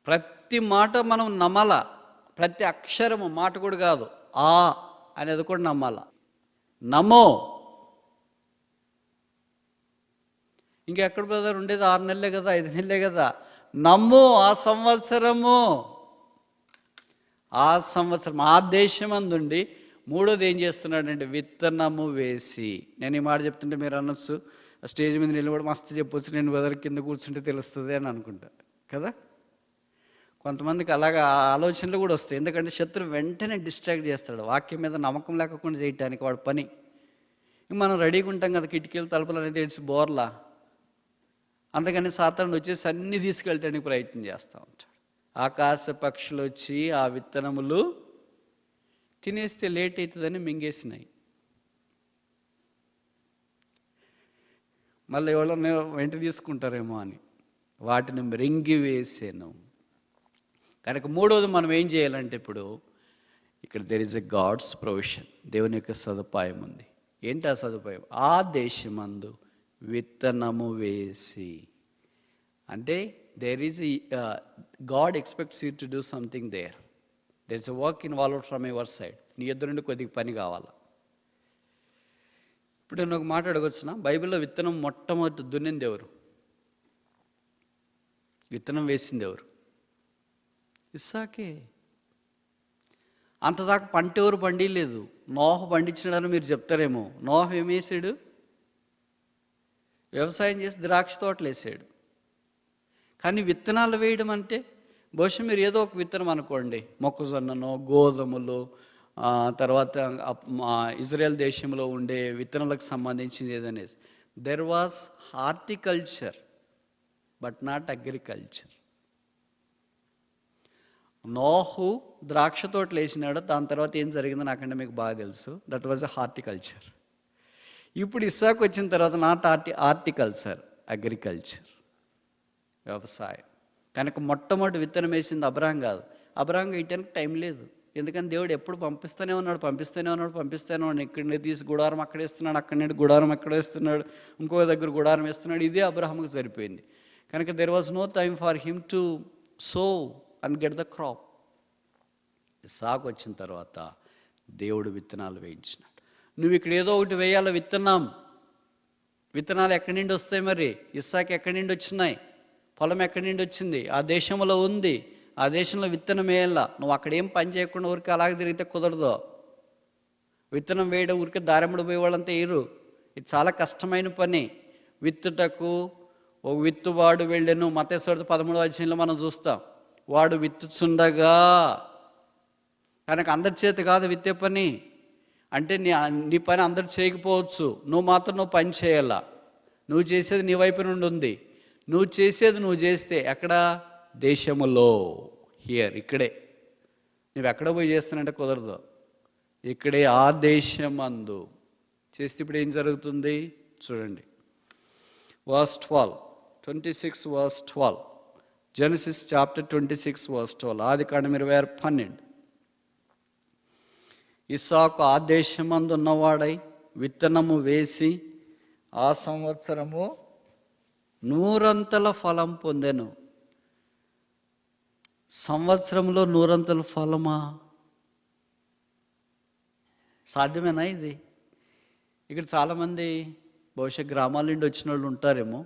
ప్రతి మాట మనం నమ్మాల, ప్రతి అక్షరము, మాట కూడా కాదు, ఆ అనేది కూడా నమ్మాల. నమ్మో. ఇంకెక్కడ బ్రదర్ ఉండేది? 6 నెలలే కదా, 5 నెలలే కదా. నమ్ము. ఆ సంవత్సరము, ఆ దేశమందుండి. 3వది ఏం చేస్తున్నాడంటే విత్తనము వేసి. నేను ఈ మాట చెప్తుంటే మీరు అనొచ్చు, స్టేజ్ మీద నిలబడి మస్తు చెప్పొచ్చు, నేను బ్రదర్ కింద కూర్చుంటే తెలుస్తుంది అని అనుకుంటా కదా. కొంతమందికి అలాగా ఆలోచనలు కూడా వస్తాయి. ఎందుకంటే శత్రువు వెంటనే డిస్ట్రాక్ట్ చేస్తాడు. వాక్యం మీద నమ్మకం లేకుండా చేయటానికి వాడు పని. మనం రెడీగా ఉంటాం కదా, కిటికీలు తలుపులు అనేది తెడిచి బోర్లా. అందుకని సాతానుడు వచ్చేసి అన్నీ తీసుకెళ్ళటానికి ప్రయత్నం చేస్తూ ఉంటాడు. ఆకాశ పక్షులు వచ్చి ఆ విత్తనములు తినేస్తే లేట్ అవుతుందని మింగేసినాయి. మళ్ళీ ఎవరన్నా వెంట తీసుకుంటారేమో అని వాటిని మృంగి వేసాను. కనుక మూడవది మనం ఏం చేయాలంటే, ఇప్పుడు ఇక్కడ there is a God's provision, దేవుని యొక్క సదుపాయం ఉంది. ఏంటి ఆ సదుపాయం? ఆ దేశమందు విత్తనము వేసి, అంటే there is God expects you to do something there. There is a work involved from your side. నీ ఎదురు నుండి కొద్దిగా పని కావాలా. ఇప్పుడు నేను ఒక మాట అడగొచ్చునా? బైబిల్లో విత్తనం మొట్టమొదటి దున్నింది ఎవరు? విత్తనం వేసింది ఎవరు? ఇస్సాకే. అంతదాకా పంట ఎవరు పండిలేదు. నోహ పండించినాడని మీరు చెప్తారేమో. నోహ ఏమేసాడు? వ్యవసాయం చేసి ద్రాక్ష తోటలు వేసాడు. కానీ విత్తనాలు వేయడం అంటే, బహుశా మీరు ఏదో ఒక విత్తనం అనుకోండి, మొక్కజొన్నను, గోధుమలు, తర్వాత ఇజ్రాయెల్ దేశంలో ఉండే విత్తనాలకు సంబంధించింది ఏదనేది. There was horticulture but not agriculture. నోహు ద్రాక్ష తోటలు వేసినాడు. దాని తర్వాత ఏం జరిగిందో నాకంటే మీకు బాగా తెలుసు. That was a horticulture. ఇప్పుడు ఇస్సాకు వచ్చిన తర్వాత నాట్ హార్టికల్చర్, అగ్రికల్చర్, వ్యవసాయం. కనుక మొట్టమొదటి విత్తనం వేసింది అబ్రహాం కాదు. అబ్రహాం వేయటానికి టైం లేదు. ఎందుకని దేవుడు ఎప్పుడు పంపిస్తూనే ఉన్నాడు. ఇక్కడి తీసి గుడారం అక్కడ వేస్తున్నాడు, అక్కడి నుండి గుడారం అక్కడ వేస్తున్నాడు, ఇంకో దగ్గర గుడారం వేస్తున్నాడు. ఇదే అబ్రహాంకి సరిపోయింది. కనుక there was no time for him to sow and get the crop. ఇస్సాకు వచ్చిన తర్వాత దేవుడు విత్తనాలు వేయించినాడు. నువ్వు ఇక్కడ ఏదో ఒకటి వేయాలి. విత్తనాలు ఎక్కడి నుండి వస్తాయి? మరి ఇస్సాకు ఎక్కడి నుండి వచ్చినాయి? పొలం ఎక్కడి నుండి వచ్చింది? ఆ దేశంలో ఉంది. ఆ దేశంలో విత్తనం వేయాల. నువ్వు అక్కడ ఏం పని చేయకుండా ఊరికి అలాగే తిరిగితే కుదరదు. విత్తనం వేయడం ఊరికి దారెమ్మడు పోయేవాళ్ళంతా వేయరు. ఇది చాలా కష్టమైన పని. విత్తుటకు ఒక విత్తువాడు వెళ్ళాను. మత్తయి 13వ అధ్యాయంలో మనం చూస్తాం. వాడు విత్తుచుండగా, కనుక అందరి చేతి కాదు విత్తే పని. అంటే నీ పని అందరు చేయకపోవచ్చు. నువ్వు పని చేయాలా. నువ్వు చేసేది నీ వైపు నుండి ఉంది. నువ్వు చేసేది నువ్వు చేస్తే ఎక్కడ? దేశములో, ఇక్కడే. నువ్వు ఎక్కడ పోయి చేస్తానంటే కుదరదు. ఇక్కడే ఆ దేశమందు చేస్తే ఇప్పుడు ఏం జరుగుతుంది చూడండి. verse 12, 26 verse 12, Genesis chapter 26 verse 12, ఆదికాండం 26:12. ఇస్సాకు ఆ దేశమందు ఉన్నవాడై విత్తనము వేసి ఆ సంవత్సరము 100 ఫలం పొందెను. సంవత్సరంలో 100 ఫలమా? సాధ్యమేనా ఇది? ఇక్కడ చాలామంది బహుశా గ్రామాల నుండి వచ్చిన వాళ్ళు ఉంటారేమో.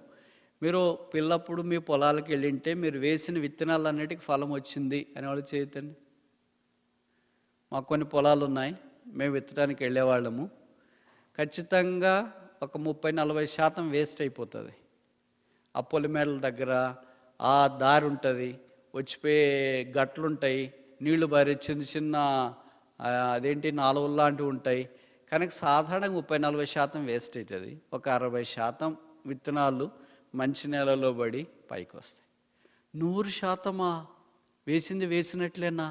మీరు పిల్లప్పుడు మీ పొలాలకు వెళ్ళింటే మీరు వేసిన విత్తనాలన్నిటికీ ఫలం వచ్చింది అని వాళ్ళు చేయతండి. మాకు కొన్ని పొలాలు ఉన్నాయి, మేము విత్తడానికి వెళ్ళేవాళ్ళము. ఖచ్చితంగా ఒక 30-40% వేస్ట్ అయిపోతుంది. ఆ పొలిమేడల దగ్గర ఆ దారి ఉంటుంది, వచ్చిపోయే గట్లుంటాయి, నీళ్లు బారి చిన్న అదేంటి నాలుగులు లాంటివి ఉంటాయి. కనుక సాధారణంగా 30-40% వేస్ట్ అవుతుంది. ఒక 60% విత్తనాలు మంచి నేలలో పడి పైకి వస్తాయి. 100%? వేసింది వేసినట్లేనా?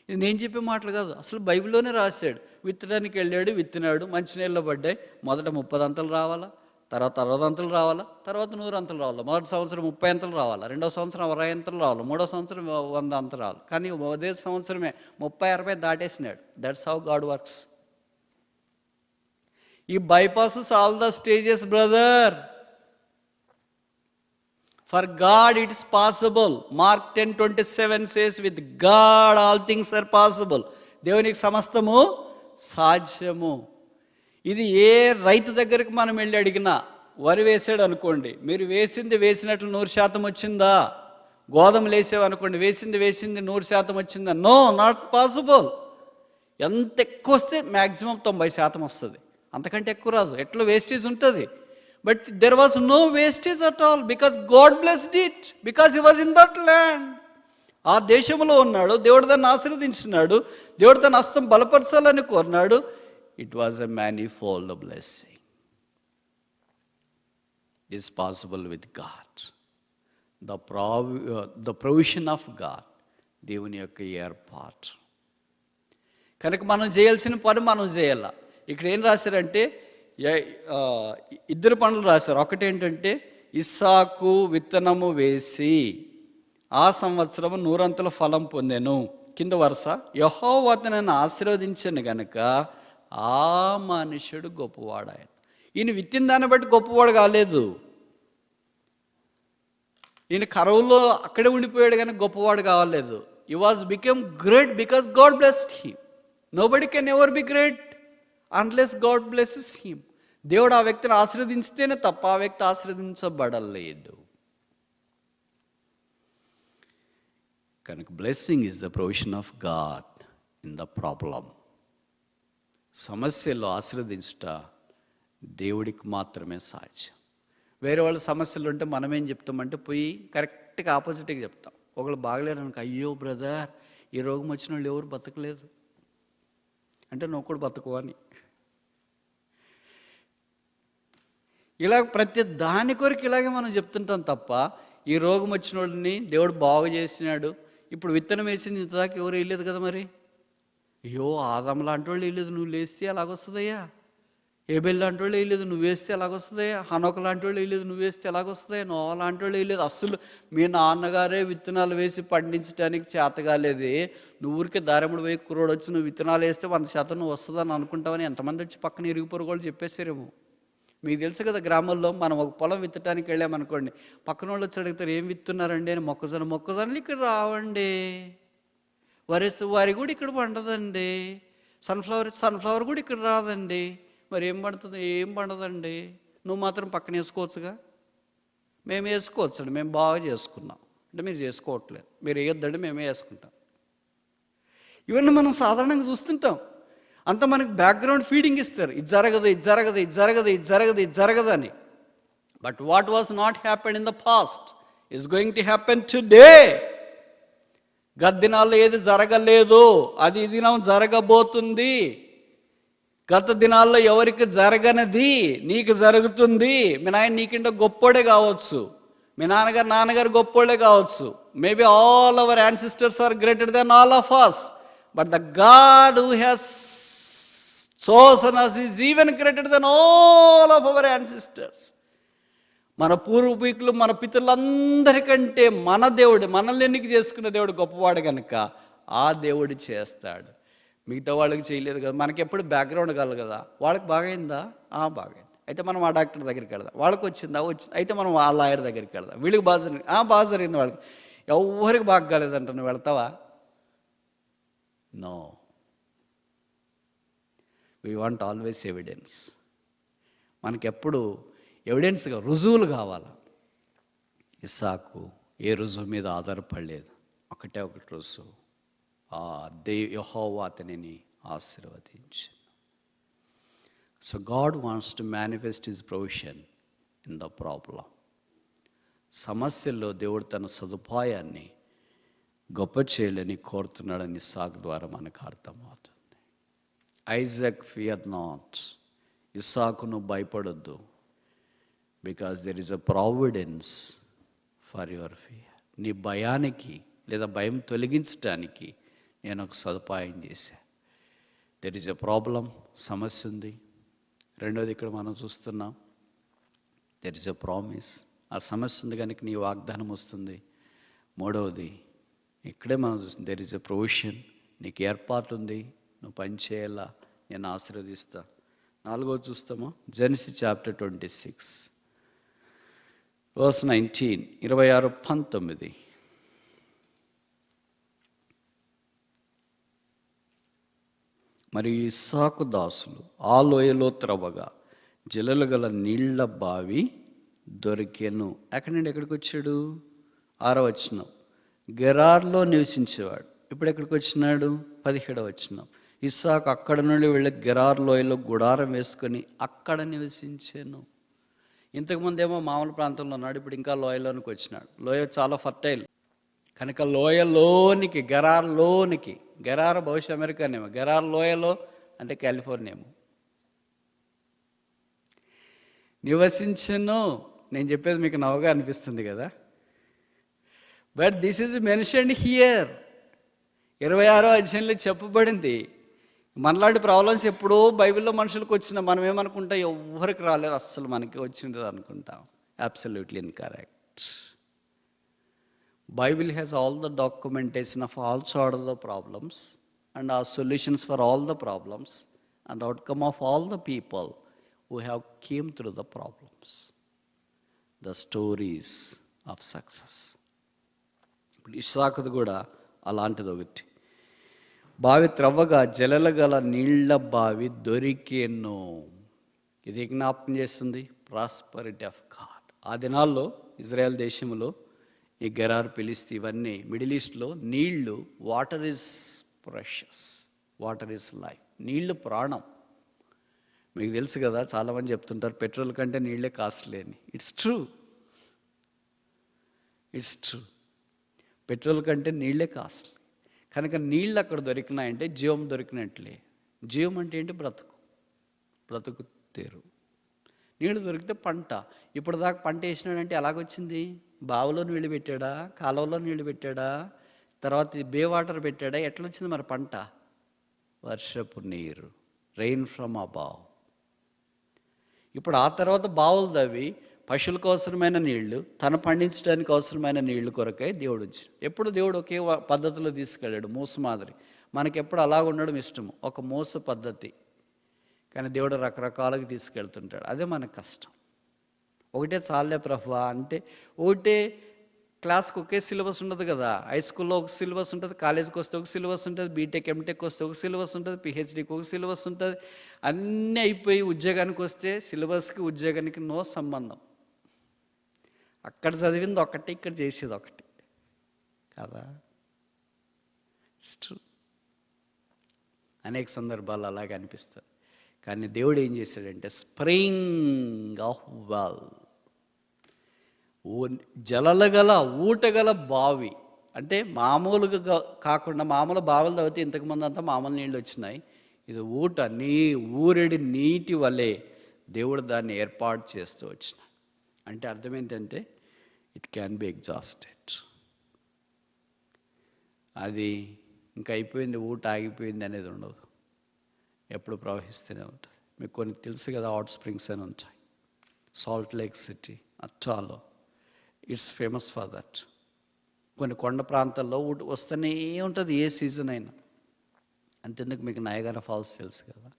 ఇది నేను చెప్పే మాటలు కాదు, అసలు బైబిల్లోనే రాశాడు. విత్తడానికి వెళ్ళాడు, విత్తినాడు, మంచి నీళ్ళలో పడ్డాయి. మొదట 30 అంతలు రావాలా, తర్వాత 60 అంతలు రావాలా, తర్వాత 100 అంతలు రావాలా. మొదటి సంవత్సరం 30 అంతలు రావాలా, రెండో సంవత్సరం 60 అంతలు రావాలి, మూడో సంవత్సరం 100 అంతలు రావాలి. కానీ అదే సంవత్సరమే 30-60 దాటేసినాడు. That's how God works. He bypasses all the stages, brother. For God it is possible. Mark 10:27 says, with God all things are possible. దేవునికి సమస్తము సాధ్యము. ఇది ఏ రైతు దగ్గరికి మనం వెళ్ళి అడిగినా, వరి వేసాడు అనుకోండి, మీరు వేసింది వేసినట్లు 100% వచ్చిందా? గోధుమలు వేసావనుకోండి, వేసింది 100% వచ్చిందా? No, not possible. ఎంత ఎక్కువ వస్తే మ్యాక్సిమం 90% వస్తుంది, అంతకంటే ఎక్కువ రాదు. ఎట్లా వేస్టేజ్ ఉంటుంది. But there was no wastage at all, because God blessed it, because he was in that land. ఆ దేశంలో ఉన్నాడు, దేవుడు దాన్ని ఆశీర్వదించినాడు, దేవుడు తన హస్తం బలపరచాలని కోరినాడు. It was a manifold blessing. Is possible with God. The provision of God, దేవుని యొక్క ఏర్పాటు. కనుక మనం చేయాల్సిన పని మనం చేయాల. ఇక్కడ ఏం రాశారంటే ఇద్దరు పనులు రాశారు. ఒకటేంటంటే ఇస్సాకు విత్తనము వేసి ఆ సంవత్సరం 100 ఫలం పొందెను. కింద వరుస, యెహోవా అతనిని ఆశీర్వదించను గనుక ఆ మనుషుడు గొప్పవాడాయన. ఈయన విత్తిన దాన్ని బట్టి గొప్పవాడు కాలేదు. ఈయన కరువులో అక్కడే ఉండిపోయాడు కానీ గొప్పవాడు కావాలేదు. He was become great because God blessed him. Nobody can ever be great unless God blesses him. దేవుడు ఆ వ్యక్తిని ఆశీర్వదించితేనే తప్ప ఆ వ్యక్తి ఆశీర్వదించబడలేడు. కనుక blessing is the provision of God in the problem. సమస్యల్లో ఆశీర్వదించుట దేవుడికి మాత్రమే సాధ్యం. వేరే వాళ్ళ సమస్యలు ఉంటే మనం ఏం చెప్తామంటే పోయి కరెక్ట్గా ఆపోజిట్గా చెప్తాం. ఒకళ్ళు బాగలేరు అనుకో, అయ్యో బ్రదర్ ఈ రోగం వచ్చిన వాళ్ళు ఎవరు బతకలేదు అంటే నువ్వు కూడా బతకువా అని. ఇలా ప్రతి దాని కొరకు ఇలాగే మనం చెప్తుంటాం తప్ప ఈ రోగం వచ్చిన వాళ్ళని దేవుడు బాగు చేసినాడు. ఇప్పుడు విత్తనం వేసింది ఇంతదాకా ఎవరు వేయలేదు కదా, మరి అయ్యో ఆదాం లాంటి వాళ్ళు వేయలేదు, నువ్వు లేస్తే ఎలాగొస్తుందయ్యా. ఏబెల్ లాంటి వాళ్ళు వేయలేదు, నువ్వు వేస్తే ఎలాగొస్తుందయ్యా. హనోక లాంటి వాళ్ళు వేయలేదు, నువ్వు వేస్తే ఎలాగొస్తుందయ్యా. నోవా లాంటి వాళ్ళు వేయలేదు. అస్సలు మీ నాన్నగారే విత్తనాలు వేసి పండించడానికి చేతగాలేదే, నువ్వు ఊరికే దారెముడు వేయి కుర్రోడు వచ్చి నువ్వు విత్తనాలు వేస్తే 100% నువ్వు వస్తుందని అనుకుంటావని ఎంతమంది వచ్చి పక్కన ఇరుగు పొరుగు వాళ్ళు చెప్పేసారేమో. మీకు తెలుసు కదా, గ్రామాల్లో మనం ఒక పొలం విత్తడానికి వెళ్ళామనుకోండి, పక్కన వాళ్ళు వచ్చి అడుగుతారు ఏం విత్తున్నారండి అని. మొక్కజొన్నలు ఇక్కడ రావండి, వరి కూడా ఇక్కడ పండదండి, సన్ఫ్లవర్ కూడా ఇక్కడ రాదండి. మరి ఏం పండుతుంది? ఏం పండదండి. నువ్వు మాత్రం పక్కన వేసుకోవచ్చుగా. మేము వేసుకోవచ్చండి, మేము బాగా చేసుకున్నాం అంటే మీరు చేసుకోవట్లేదు, మీరు వేయొద్దండి మేమే వేసుకుంటాం. ఇవన్నీ మనం సాధారణంగా చూస్తుంటాం. అంత మనకి బ్యాక్గ్రౌండ్ ఫీడింగ్ ఇస్తారు, ఇది జరగదు ఇది జరగదు ఇది జరగదు ఇది జరగదు ఇది జరగదు అని. But what was not happen in the past is going to happen today. గత దినాల్లో ఏది జరగలేదు అది ఈ దినం జరగబోతుంది. గత దినాల్లో ఎవరికి జరగనిది నీకు జరుగుతుంది. మీ నాయన నీకింట గొప్పోడే కావచ్చు, మీ నాన్నగారు గొప్పోడే కావచ్చు. Maybe all our ancestors are greater than all of us, but the God who has chosen us is even greater than all of our ancestors. మన పూర్వీకులు మన పితరులందరికంటే మన దేవుడు, మనల్ని ఎన్నిక చేసుకున్న దేవుడు గొప్పవాడు కనుక ఆ దేవుడు చేస్తాడు. మిగతా వాళ్ళకి చేయలేదు కదా. మనకి ఎప్పుడు బ్యాక్గ్రౌండ్ కలదు కదా. వాళ్ళకి బాగైందా? బాగైంది, అయితే మనం ఆ డాక్టర్ దగ్గరికి వెళ్దాం. వాళ్ళకి వచ్చిందా? వచ్చింది, అయితే మనం ఆ లాయర్ దగ్గరికి వెళ్దాం. వీళ్ళకి బాగా జరిగింది, బాగా జరిగింది. వాళ్ళకి ఎవరికి బాగా కాలేదంట, నువ్వు వెళ్తావా? No. We want always evidence. మనకెప్పుడు ఎవిడెన్స్గా రుజువులు కావాలి. ఇస్సాకు ఏ రుజువు మీద ఆధారపడలేదు, ఒకటే ఒకటి రుజువు, యెహోవా అతనిని ఆశీర్వదించు. So God wants to manifest his provision in the problem. సమస్యల్లో దేవుడు తన సదుపాయాన్ని గొప్ప చేయాలని కోరుతున్నాడని ఇస్సాకు ద్వారా మనకు అర్థమవుతుంది. ఐజాక్ ఫియర్ నాట్, ఇస్సాకును భయపడొద్దు, because there is a providence for your fear. నీ భయానికి లేదా భయం తొలగించడానికి నేను ఒక సదుపాయం చేశాను. దెర్ ఈజ్ ఎ ప్రాబ్లం, సమస్య ఉంది. రెండోది ఇక్కడ మనం చూస్తున్నాం, దెర్ ఈజ్ ఎ ప్రామిస్, ఆ సమస్య ఉంది కనుక నీ వాగ్దానం వస్తుంది. మూడవది ఇక్కడే మనం చూస్తుంది, దెర్ ఈజ్ ఎ ప్రొవిషన్, నీకు ఏర్పాటు ఉంది, నువ్వు పని చేయాలా, నేను ఆశీర్వదిస్తా. నాలుగోది చూస్తామా, జెనసిస్ చాప్టర్ 26 verse 19, 26-19. మరియు ఇస్సాకు దాసులు ఆ లోయలో త్రవ్వగా జలలు గల నీళ్ల బావి దొరికెను. ఎక్కడి నుండి ఎక్కడికి వచ్చాడు? 6వ వచనం, గెరార్లో నివసించేవాడు. ఇప్పుడు ఎక్కడికి వచ్చినాడు? 17వ వచనం, ఇస్సాకు అక్కడ నుండి వెళ్ళి గెరార్ లోయలో గుడారం వేసుకొని అక్కడ నివసించాను. ఇంతకుముందు ఏమో మామూలు ప్రాంతంలో ఉన్నాడు, ఇప్పుడు ఇంకా లోయలోనికి వచ్చినాడు. లోయ చాలా ఫర్టైల్, కనుక లోయలోనికి గెరార్లోనికి, గెరార్ బహుశా అమెరికానేమో, గెరార్ లోయలో అంటే కాలిఫోర్నియా ఏమో నివసించను. నేను చెప్పేది మీకు నవ్వుగా అనిపిస్తుంది కదా, but this is mentioned here. 26వ అధ్యాయంలో చెప్పబడింది. మనలాంటి ప్రాబ్లమ్స్ ఎప్పుడో బైబిల్లో మనుషులకు వచ్చిన మనం ఏమనుకుంటాం, ఎవరికి రాలేదు, అస్సలు మనకి వచ్చింది అనుకుంటాం. Absolutely incorrect. Bible has all the documentation of all sort of the problems and our solutions for all the problems and outcome of all the people who have came through the problems. The stories of success. ఇప్పుడు ఇస్సాకుది కూడా అలాంటిది ఒకటి. బావి త్రవ్వగా జలల గల నీళ్ల బావి దొరికేను. ఇది జ్ఞాపకం చేస్తుంది ప్రాస్పరిటీ ఆఫ్ గాడ్. ఆ దినాల్లో ఇజ్రాయెల్ దేశంలో ఈ గెరార్, ఫిలిస్తీ ఇవన్నీ మిడిల్ ఈస్ట్లో నీళ్లు, water is precious, water is life. నీళ్లు ప్రాణం. మీకు తెలుసు కదా, చాలామంది చెప్తుంటారు పెట్రోల్ కంటే నీళ్ళే కాస్ట్లీ అని. It's true, it's true. Petrol కంటే నీళ్ళే కాస్ట్లీ. కనుక నీళ్ళు అక్కడ దొరికినాయంటే జీవం దొరికినట్లే. జీవం అంటే ఏంటి? బ్రతుకు తీరు. నీళ్ళు దొరికితే పంట. ఇప్పుడు దాకా పంట వేసినాడంటే ఎలాగొచ్చింది? బావిలో నీళ్ళు పెట్టాడా, కాలువలో నీళ్ళు పెట్టాడా, తర్వాత బే వాటర్ పెట్టాడా, ఎట్లా వచ్చింది మరి పంట? వర్షపు నీరు, రెయిన్ ఫ్రమ్ అబౌవ్. ఇప్పుడు ఆ తర్వాత బావులు తవ్వి పశువులకు అవసరమైన నీళ్లు, తను పండించడానికి అవసరమైన నీళ్లు కొరకై దేవుడు వచ్చి, ఎప్పుడు దేవుడు ఒకే పద్ధతిలో తీసుకెళ్ళాడు, మూస మాదిరి. మనకెప్పుడు అలాగ ఉండడం ఇష్టము, ఒక మూస పద్ధతి. కానీ దేవుడు రకరకాలుగా తీసుకెళ్తుంటాడు. అదే మనకు కష్టం. ఒకటే చాలే ప్రభువా అంటే, ఒకటే క్లాస్కి ఒకే సిలబస్ ఉండదు కదా. హై స్కూల్లో ఒక సిలబస్ ఉంటుంది, కాలేజీకి వస్తే ఒక సిలబస్ ఉంటుంది, బీటెక్ ఎంటెక్ వస్తే ఒక సిలబస్ ఉంటుంది, పిహెచ్డీకి ఒక సిలబస్ ఉంటుంది. అన్నీ అయిపోయి ఉద్యోగానికి వస్తే సిలబస్కి ఉద్యోగానికి నో సంబంధం. అక్కడ చదివింది ఒకటి, ఇక్కడ చేసేది ఒకటి కదా. It's true. అనేక సందర్భాలు అలాగే అనిపిస్తుంది. కానీ దేవుడు ఏం చేశాడంటే స్ప్రింగ్ ఆఫ్ వెల్, జలగల ఊటగల బావి. అంటే మామూలుగా కాకుండా, మామూలు బావులు తవ్వితే ఇంతకుముందు అంతా మామూలు నీళ్ళు వచ్చినాయి. ఇది ఊట, ఊరెడి నీటి వలె దేవుడు దాన్ని ఏర్పాటు చేస్తూ వచ్చిన. అంటే అర్థం ఏంటంటే ఇట్ క్యాన్ బి ఎగ్జాస్టెడ్. అది ఇంకా అయిపోయింది, ఊట ఆగిపోయింది అనేది ఉండదు, ఎప్పుడు ప్రవహిస్తూనే ఉంటుంది. మీకు కొన్ని తెలుసు కదా, హాట్ స్ప్రింగ్స్ అని ఉంటాయి. సాల్ట్ లేక్ సిటీ, అట్టాలో, ఇట్స్ ఫేమస్ ఫర్ దట్. కొన్ని కొండ ప్రాంతాల్లో వస్తూనే ఉంటుంది ఏ సీజన్ అయినా. అంతెందుకు, మీకు నయగారా ఫాల్స్ తెలుసు కదా.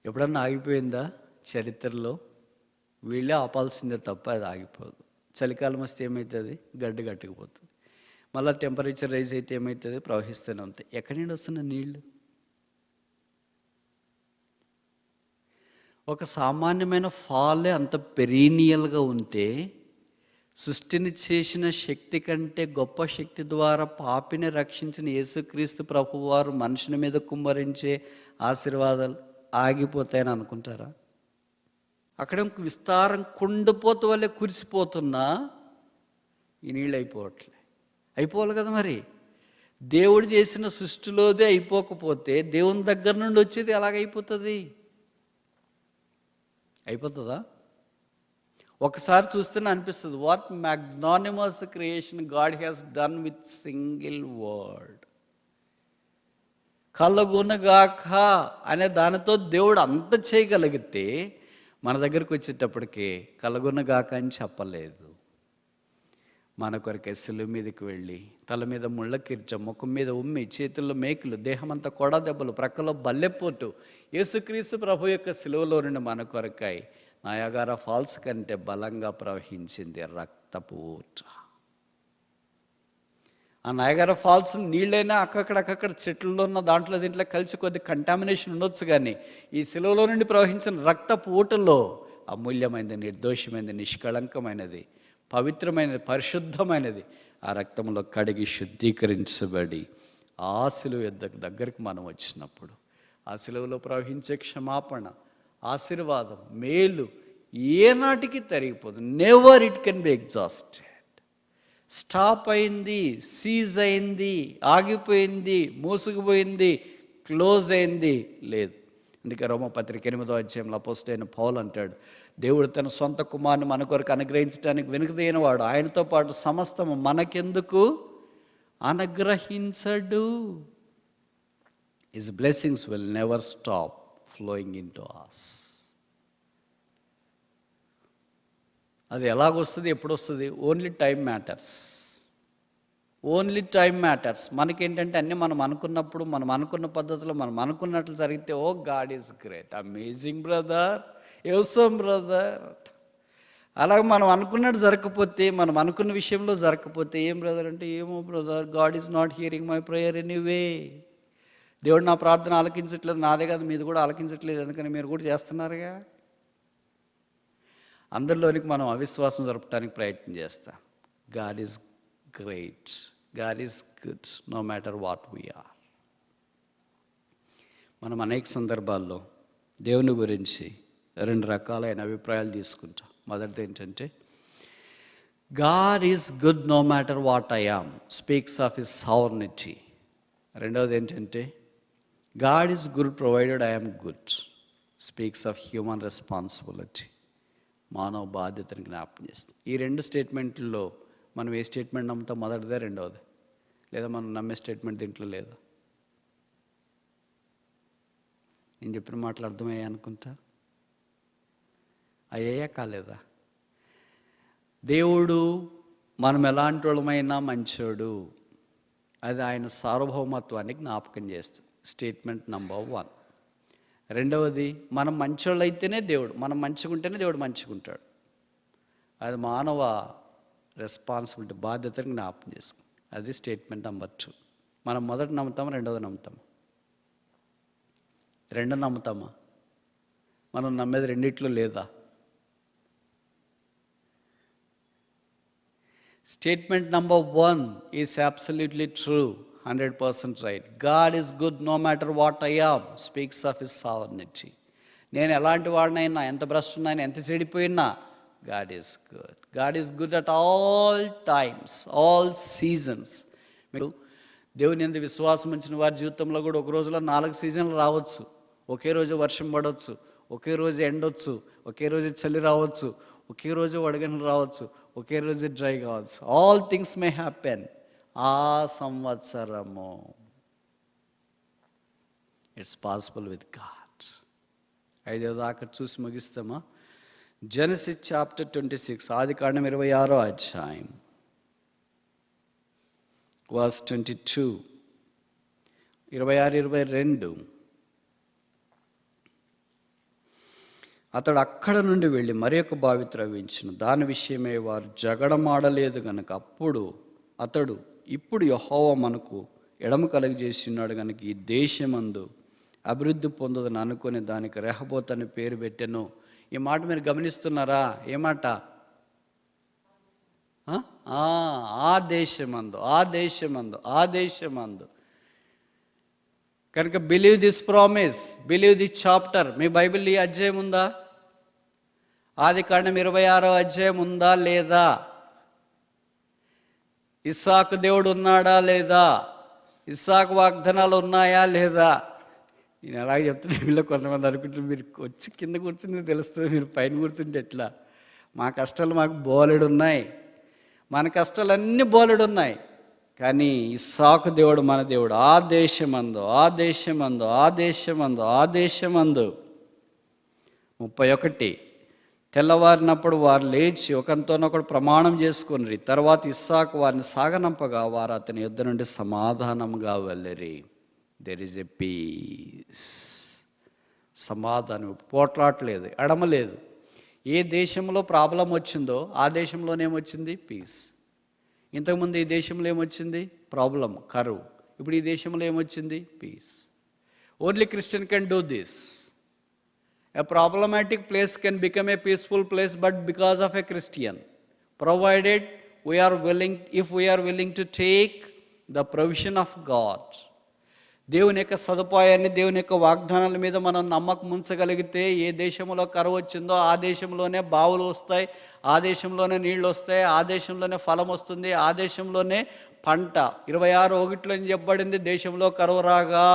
ఎప్పుడన్నా ఆగిపోయిందా చరిత్రలో? వీళ్ళే ఆపాల్సిందే తప్ప అది ఆగిపోదు. చలికాలం వస్తే ఏమవుతుంది? గడ్డ కట్టుకుపోతుంది. మళ్ళీ టెంపరేచర్ రైజ్ అయితే ఏమవుతుంది? ప్రవహిస్తూనే ఉంటాయి. ఎక్కడి నుండి వస్తున్న నీళ్ళు? ఒక సామాన్యమైన ఫాలే అంత పెరీనియల్గా ఉంటే, సృష్టిని చేసిన శక్తి కంటే గొప్ప శక్తి ద్వారా పాపిని రక్షించిన యేసుక్రీస్తు ప్రభువారు మనుషుని మీద కుమ్మరించే ఆశీర్వాదాలు ఆగిపోతాయని అనుకుంటారా? అక్కడ విస్తారం కుండిపోతు వల్లే కురిసిపోతున్నా ఈ నీళ్ళు అయిపోవాలి కదా. మరి దేవుడు చేసిన సృష్టిలోదే అయిపోకపోతే దేవుని దగ్గర నుండి వచ్చేది ఎలాగైపోతుంది? అయిపోతుందా? ఒకసారి చూస్తేనే అనిపిస్తుంది, what magnanimous creation God has done with single word. కలుగునగాక అనే దానితో దేవుడు అంత చేయగలిగితే, మన దగ్గరికి వచ్చేటప్పటికి కలుగునగాక అని చెప్పలేదు. మన కొరకే శిలువ మీదకి వెళ్ళి, తల మీద ముళ్ళ కిరీటం, ముఖం మీద ఉమ్మి, చేతుల్లో మేకులు, దేహమంతా కొడ దెబ్బలు, ప్రక్కలో బల్లెపోటు, యేసుక్రీస్తు ప్రభు యొక్క శిలువలో నుండి మన కొరకై నయాగారా ఫాల్స్ కంటే బలంగా ప్రవహించింది రక్తపు ఊట. ఆ నయాగారా ఫాల్స్ నీళ్ళైనా అక్కడక్కడ చెట్లలో ఉన్న దాంట్లో దీంట్లో కలిసి కొద్ది కంటామినేషన్ ఉండొచ్చు, కానీ ఈ శిలువలో నుండి ప్రవహించిన రక్తపు ఊటలో అమూల్యమైనది, నిర్దోషమైనది, నిష్కళంకమైనది, పవిత్రమైనది, పరిశుద్ధమైనది ఆ రక్తంలో కడిగి శుద్ధీకరించబడి ఆ శిలువ దగ్గరికి మనం వచ్చినప్పుడు ఆ శిలువలో ప్రవహించే క్షమాపణ, ఆశీర్వాదం, మేలు ఏనాటికి తరిగిపోదు. Never it can be exhausted. Stop అయింది, సీజ్ అయింది, ఆగిపోయింది, మూసుకుపోయింది, క్లోజ్ అయింది లేదు. అందుకే రోమపత్రిక 8వ అధ్యాయంలో అపోస్తలుడైన పౌలు అంటాడు, దేవుడు తన సొంత కుమారుని మన కొరకు అనుగ్రహించడానికి వెనుకదైనవాడు, ఆయనతో పాటు సమస్తము మనకెందుకు అనుగ్రహించడు. His blessings will never stop flowing into us. అది ఎలాగొస్తుంది, ఎప్పుడు వస్తుంది? Only time matters. Only time matters. మనకేంటంటే అన్నీ మనం అనుకున్నప్పుడు, మనం అనుకున్న పద్ధతిలో మనం అనుకున్నట్లు జరిగితే, oh God is great, amazing brother, awesome brother. అలాగే మనం అనుకున్నట్టు జరగకపోతే, మనం అనుకున్న విషయంలో జరగకపోతే, ఏం బ్రదర్ అంటే, ఏమో brother, God is not hearing my prayer anyway. దేవుడు నా ప్రార్థన ఆలకించట్లేదు, నాదే కాదు మీది కూడా ఆలకించట్లేదు, అందుకని మీరు కూడా చేస్తున్నారుగా. అందరిలోనికి మనం అవిశ్వాసం జరపడానికి ప్రయత్నం చేస్తాం. God is great, God is good, no matter what we are. మనం అనేక సందర్భాల్లో దేవుని గురించి 2 రకాలైన అభిప్రాయాలు తీసుకుంటాం. మొదటిది ఏంటంటే, God is good no matter what I am, speaks of his sovereignty. రెండవది ఏంటంటే, God is good provided I am good, speaks of human responsibility, మానవ బాధ్యతను జ్ఞాపకం చేస్తుంది. ఈ 2 స్టేట్మెంట్లో మనం ఏ స్టేట్మెంట్ నమ్ముతాం? మొదటిదే, రెండవది? లేదా మనం నమ్మే స్టేట్మెంట్ దీంట్లో లేదా? నేను చెప్పిన మాటలు అర్థమయ్యా అనుకుంటా? అయ్యాయా కాలేదా? దేవుడు మనం ఎలాంటి వాళ్ళమైనా మంచోడు, అది ఆయన సార్వభౌమత్వాన్ని జ్ఞాపకం చేస్తుంది. Statement number 1. రెండవది, మనం మంచోళ్ళు అయితేనే దేవుడు, మనం మంచిగుంటేనే దేవుడు మంచిగుంటాడు. అది మానవ రెస్పాన్సిబిలిటీ, బాధ్యతను జ్ఞాపకం చేసుకుంది. అది స్టేట్మెంట్ నెంబర్ 2. మనం మొదటి నమ్ముతామా, రెండవది నమ్ముతామా? 2 నమ్ముతామా? మనం నమ్మేది రెండిట్లో లేదా? Statement number 1 is absolutely true, 100% right. God is good no matter what I am, speaks of his sovereignty. నేను ఎలాంటి వాడినైనా, ఎంత భ్రష్టునైనా, ఎంత చెడిపోయినా, God is good. God is good at all times, all seasons. మీరు దేవుని యందు విశ్వాసం ఉంచిన వారి జీవితంలో కూడా ఒక రోజులో 4 సీజన్లు రావచ్చు. ఒకే రోజు వర్షం పడవచ్చు, ఒకే రోజు ఎండొచ్చు, ఒకే రోజు చలి రావచ్చు, ఒకే రోజు వడగండ్లు రావచ్చు, ఒకే రోజు డ్రై కావచ్చు. All things may happen. ఆ సంవత్సరము ఇట్స్ పాసిబుల్ విత్ గాడ్. 5వ దాకా చూసి ముగిస్తామా? జెనసిస్ చాప్టర్ 26, ఆదికాండం 26వ అధ్యాయం, వర్స్ 22, 26, 22. అతడు అక్కడ నుండి వెళ్ళి మరి ఒక బావి త్రవ్వించును, దాని విషయమై వారు జగడమాడలేదు గనుక అప్పుడు అతడు, ఇప్పుడు యెహోవా మనకు ఎడమ కలుగజేసి ఉన్నాడు కనుక ఈ దేశమందు అభివృద్ధి పొందదని అనుకుని దానికి రెహబోత్ అని పేరు పెట్టెను. ఈ మాట మీరు గమనిస్తున్నారా? ఏ మాట? ఆ దేశమందు, ఆ దేశమందు, ఆ దేశమందు. కనుక believe this promise, believe this chapter. Me Bible ఈ అధ్యాయం ఉందా? ఆదికాండం 26వ అధ్యాయం ఉందా లేదా? ఇస్సాకు దేవుడు ఉన్నాడా లేదా? ఇస్సాకు వాగ్దానాలు ఉన్నాయా లేదా? నేను అలాగే చెప్తున్నా. వీళ్ళు కొంతమంది అనుకుంటారు, మీరు వచ్చి కింద కూర్చుంటే తెలుస్తుంది, మీరు పైన కూర్చుంటే ఎట్లా? మా కష్టాలు మాకు బోలెడు ఉన్నాయి, మన కష్టాలన్నీ బోలెడు ఉన్నాయి. కానీ ఇస్సాకు దేవుడు మన దేవుడు. ఆ దేశమందు, ఆ దేశమందు, ఆ దేశమందు, ఆ దేశమందు. 31, తెల్లవారినప్పుడు వారు లేచి ఒకరితోనొకడు ప్రమాణం చేసుకుని, తర్వాత ఇస్సాకు వారిని సాగనంపగా వారు అతని యుద్ధ నుండి సమాధానంగా వెళ్ళిరి. There is a peace. సమాధానం, పోట్లాడలేదు, ఎడమలేదు. ఏ దేశంలో ప్రాబ్లం వచ్చిందో ఆ దేశంలోనేమొచ్చింది? పీస్. ఇంతకుముందు ఈ దేశంలో ఏమొచ్చింది? ప్రాబ్లం, కరువు. ఇప్పుడు ఈ దేశంలో ఏమొచ్చింది? Peace. Only Christian can do this. A problematic place can become a peaceful place, but because of a Christian, provided we are willing, if we are willing to take the provision of God, దేవుని యొక్క సదుపాయాన్ని, దేవుని యొక్క వాగ్దానాల మీద మనం నమ్మకం ఉంచగలిగితే, ఏ దేశంలో కరువు వచ్చిందో ఆ దేశంలోనే బావులు వస్తాయి, ఆ దేశంలోనే నీళ్ళు వస్తాయి, ఆ దేశంలోనే ఫలం వస్తుంది, ఆ దేశంలోనే పంట. 26:1 ఏం చెప్పబడింది? దేశంలో కరువు రాగా.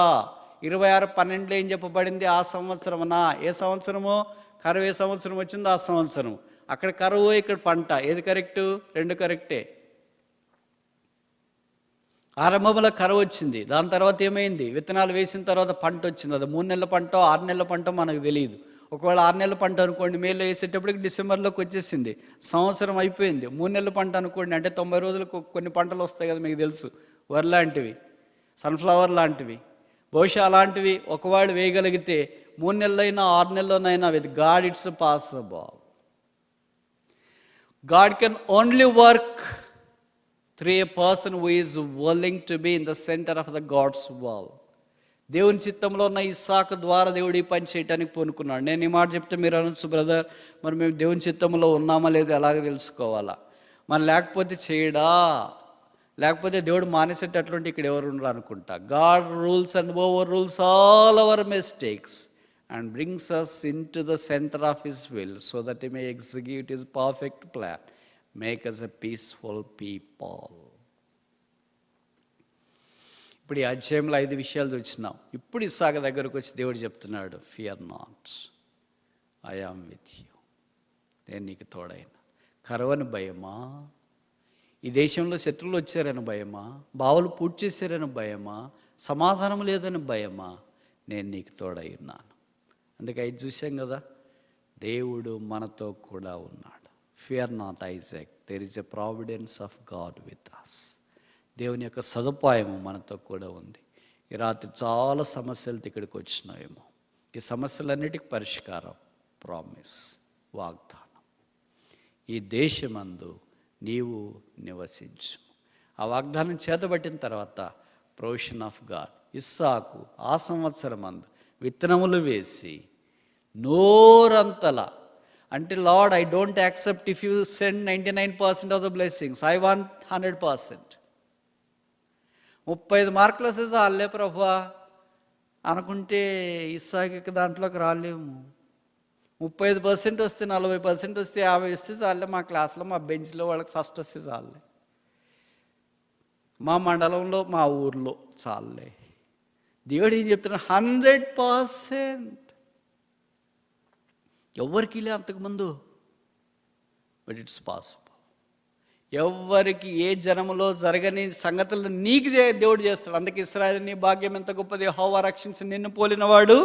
26:12 ఏం చెప్పబడింది? ఆ సంవత్సరమున. ఏ సంవత్సరము? కరువు ఏ సంవత్సరం వచ్చిందో ఆ సంవత్సరం. అక్కడ కరువు, ఇక్కడ పంట. ఏది కరెక్టు? రెండు కరెక్టే. ఆరంభంలో కరువు వచ్చింది, దాని తర్వాత ఏమైంది? విత్తనాలు వేసిన తర్వాత పంట వచ్చింది. అది 3 నెలల పంట, 6 నెలల పంట మనకు తెలియదు. ఒకవేళ 6 నెలల పంట అనుకోండి, మేలో వేసేటప్పటికి డిసెంబర్లోకి వచ్చేసింది, సంవత్సరం అయిపోయింది. 3 నెలల పంట అనుకోండి, అంటే 90 రోజులకు కొన్ని పంటలు వస్తాయి కదా, మీకు తెలుసు. వరి లాంటివి, సన్ఫ్లవర్ లాంటివి. బహుశా అలాంటివి ఒకవేళ వేయగలిగితే 3 నెలలైనా 6 నెలల్లోనైనా, with God it's possible. God can only work through a person who is willing to be in the center of the God's will. దేవుని చిత్తంలో ఉన్న ఇస్సాకు ద్వారా దేవుడు ఈ పని చేయడానికి పూనుకున్నాడు. నేను ఈ మాట చెప్తే మీరు అనొచ్చు, బ్రదర్ మరి మేము దేవుని చిత్తంలో ఉన్నామా లేదా ఎలాగ తెలుసుకోవాలా? మరి లేకపోతే చేయడా, లేకపోతే దేవుడు మానేసేటటువంటి ఇక్కడ ఎవరు ఉండరు అనుకుంటా. God rules and over rules all our mistakes and brings us into the center of his will so that he may execute his perfect plan. Make us a peaceful people. ఇప్పుడు ఈ అధ్యాయంలో 5 విషయాలు చూసినాం. ఇప్పుడు ఇస్సాకు దగ్గరకు వచ్చి దేవుడు చెప్తున్నాడు, fear not, I am with you. నేను నీకు తోడైనా. కరువని భయమా? ఈ దేశంలో శత్రువులు వచ్చారని భయమా? బావులు పూర్తి చేశారని భయమా? సమాధానం లేదని భయమా? నేను నీకు తోడై ఉన్నాను. అందుకే 5 చూసాం కదా, దేవుడు మనతో కూడా ఉన్నాడు. Fear not Isaac, there is a providence of God with us. దేవుని యొక్క సదుపాయము మనతో కూడా ఉంది. ఈ రాత్రి చాలా సమస్యలతో ఇక్కడికి వచ్చినాయేమో. ఈ సమస్యలన్నిటికీ పరిష్కారం ప్రామిస్, వాగ్దానం. ఈ దేశమందు నీవు నివసించు. ఆ వాగ్దానం చేతబట్టిన తర్వాత ప్రొవిషన్ ఆఫ్ గాడ్. ఇస్సాకు ఆ సంవత్సరమందు విత్తనములు వేసి నోరంతలా, అంటే lord I don't accept if you send 99% of the blessings, I want 100%. 35 మార్కులు వస్తే చాలే ప్రభువా అనుకుంటే ఇస్సాకు దాంట్లోకి రాలేము. 35% వస్తే, 40% వస్తే, 50 వస్తే చాలే. మా క్లాస్లో మా బెంచ్లో వాళ్ళకి ఫస్ట్ వస్తే చాలే, మా మండలంలో మా ఊర్లో చాలే. దేవుడు ఏం చెప్తున్నాడు? 100%. ఎవరికి లే అంతకుముందు, బట్ ఇట్స్ పాసిబుల్. ఎవరికి ఏ జనములో జరగని సంగతులను నీకు దేవుడు చేస్తాడు. అందుకే ఇశ్రాయేలు నీ భాగ్యం ఎంత గొప్పది, యెహోవా రక్షించి నిన్ను పోలినవాడు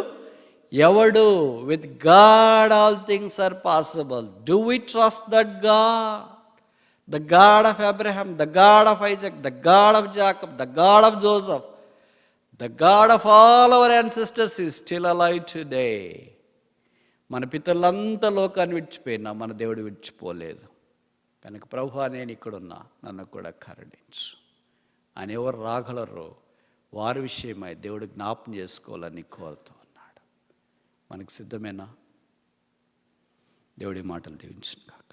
ఎవడు? With God all things are possible. Do we trust that God? The God of Abraham, the God of Isaac, the God of Jacob, the God of Joseph, the God of all our ancestors is still alive today. మన పితరులంతా లోకాన్ని విడిచిపోయినా మన దేవుడు విడిచిపోలేదు. కనుక ప్రభువా నేను ఇక్కడున్నా, నన్ను కూడా కరుణించు అని ఎవరు రాగలరో వారి విషయమై దేవుడు జ్ఞాపం చేసుకోవాలని కోరుతూ ఉన్నాడు. మనకు సిద్ధమేనా? దేవుడి మాటలు దీవించును గాక.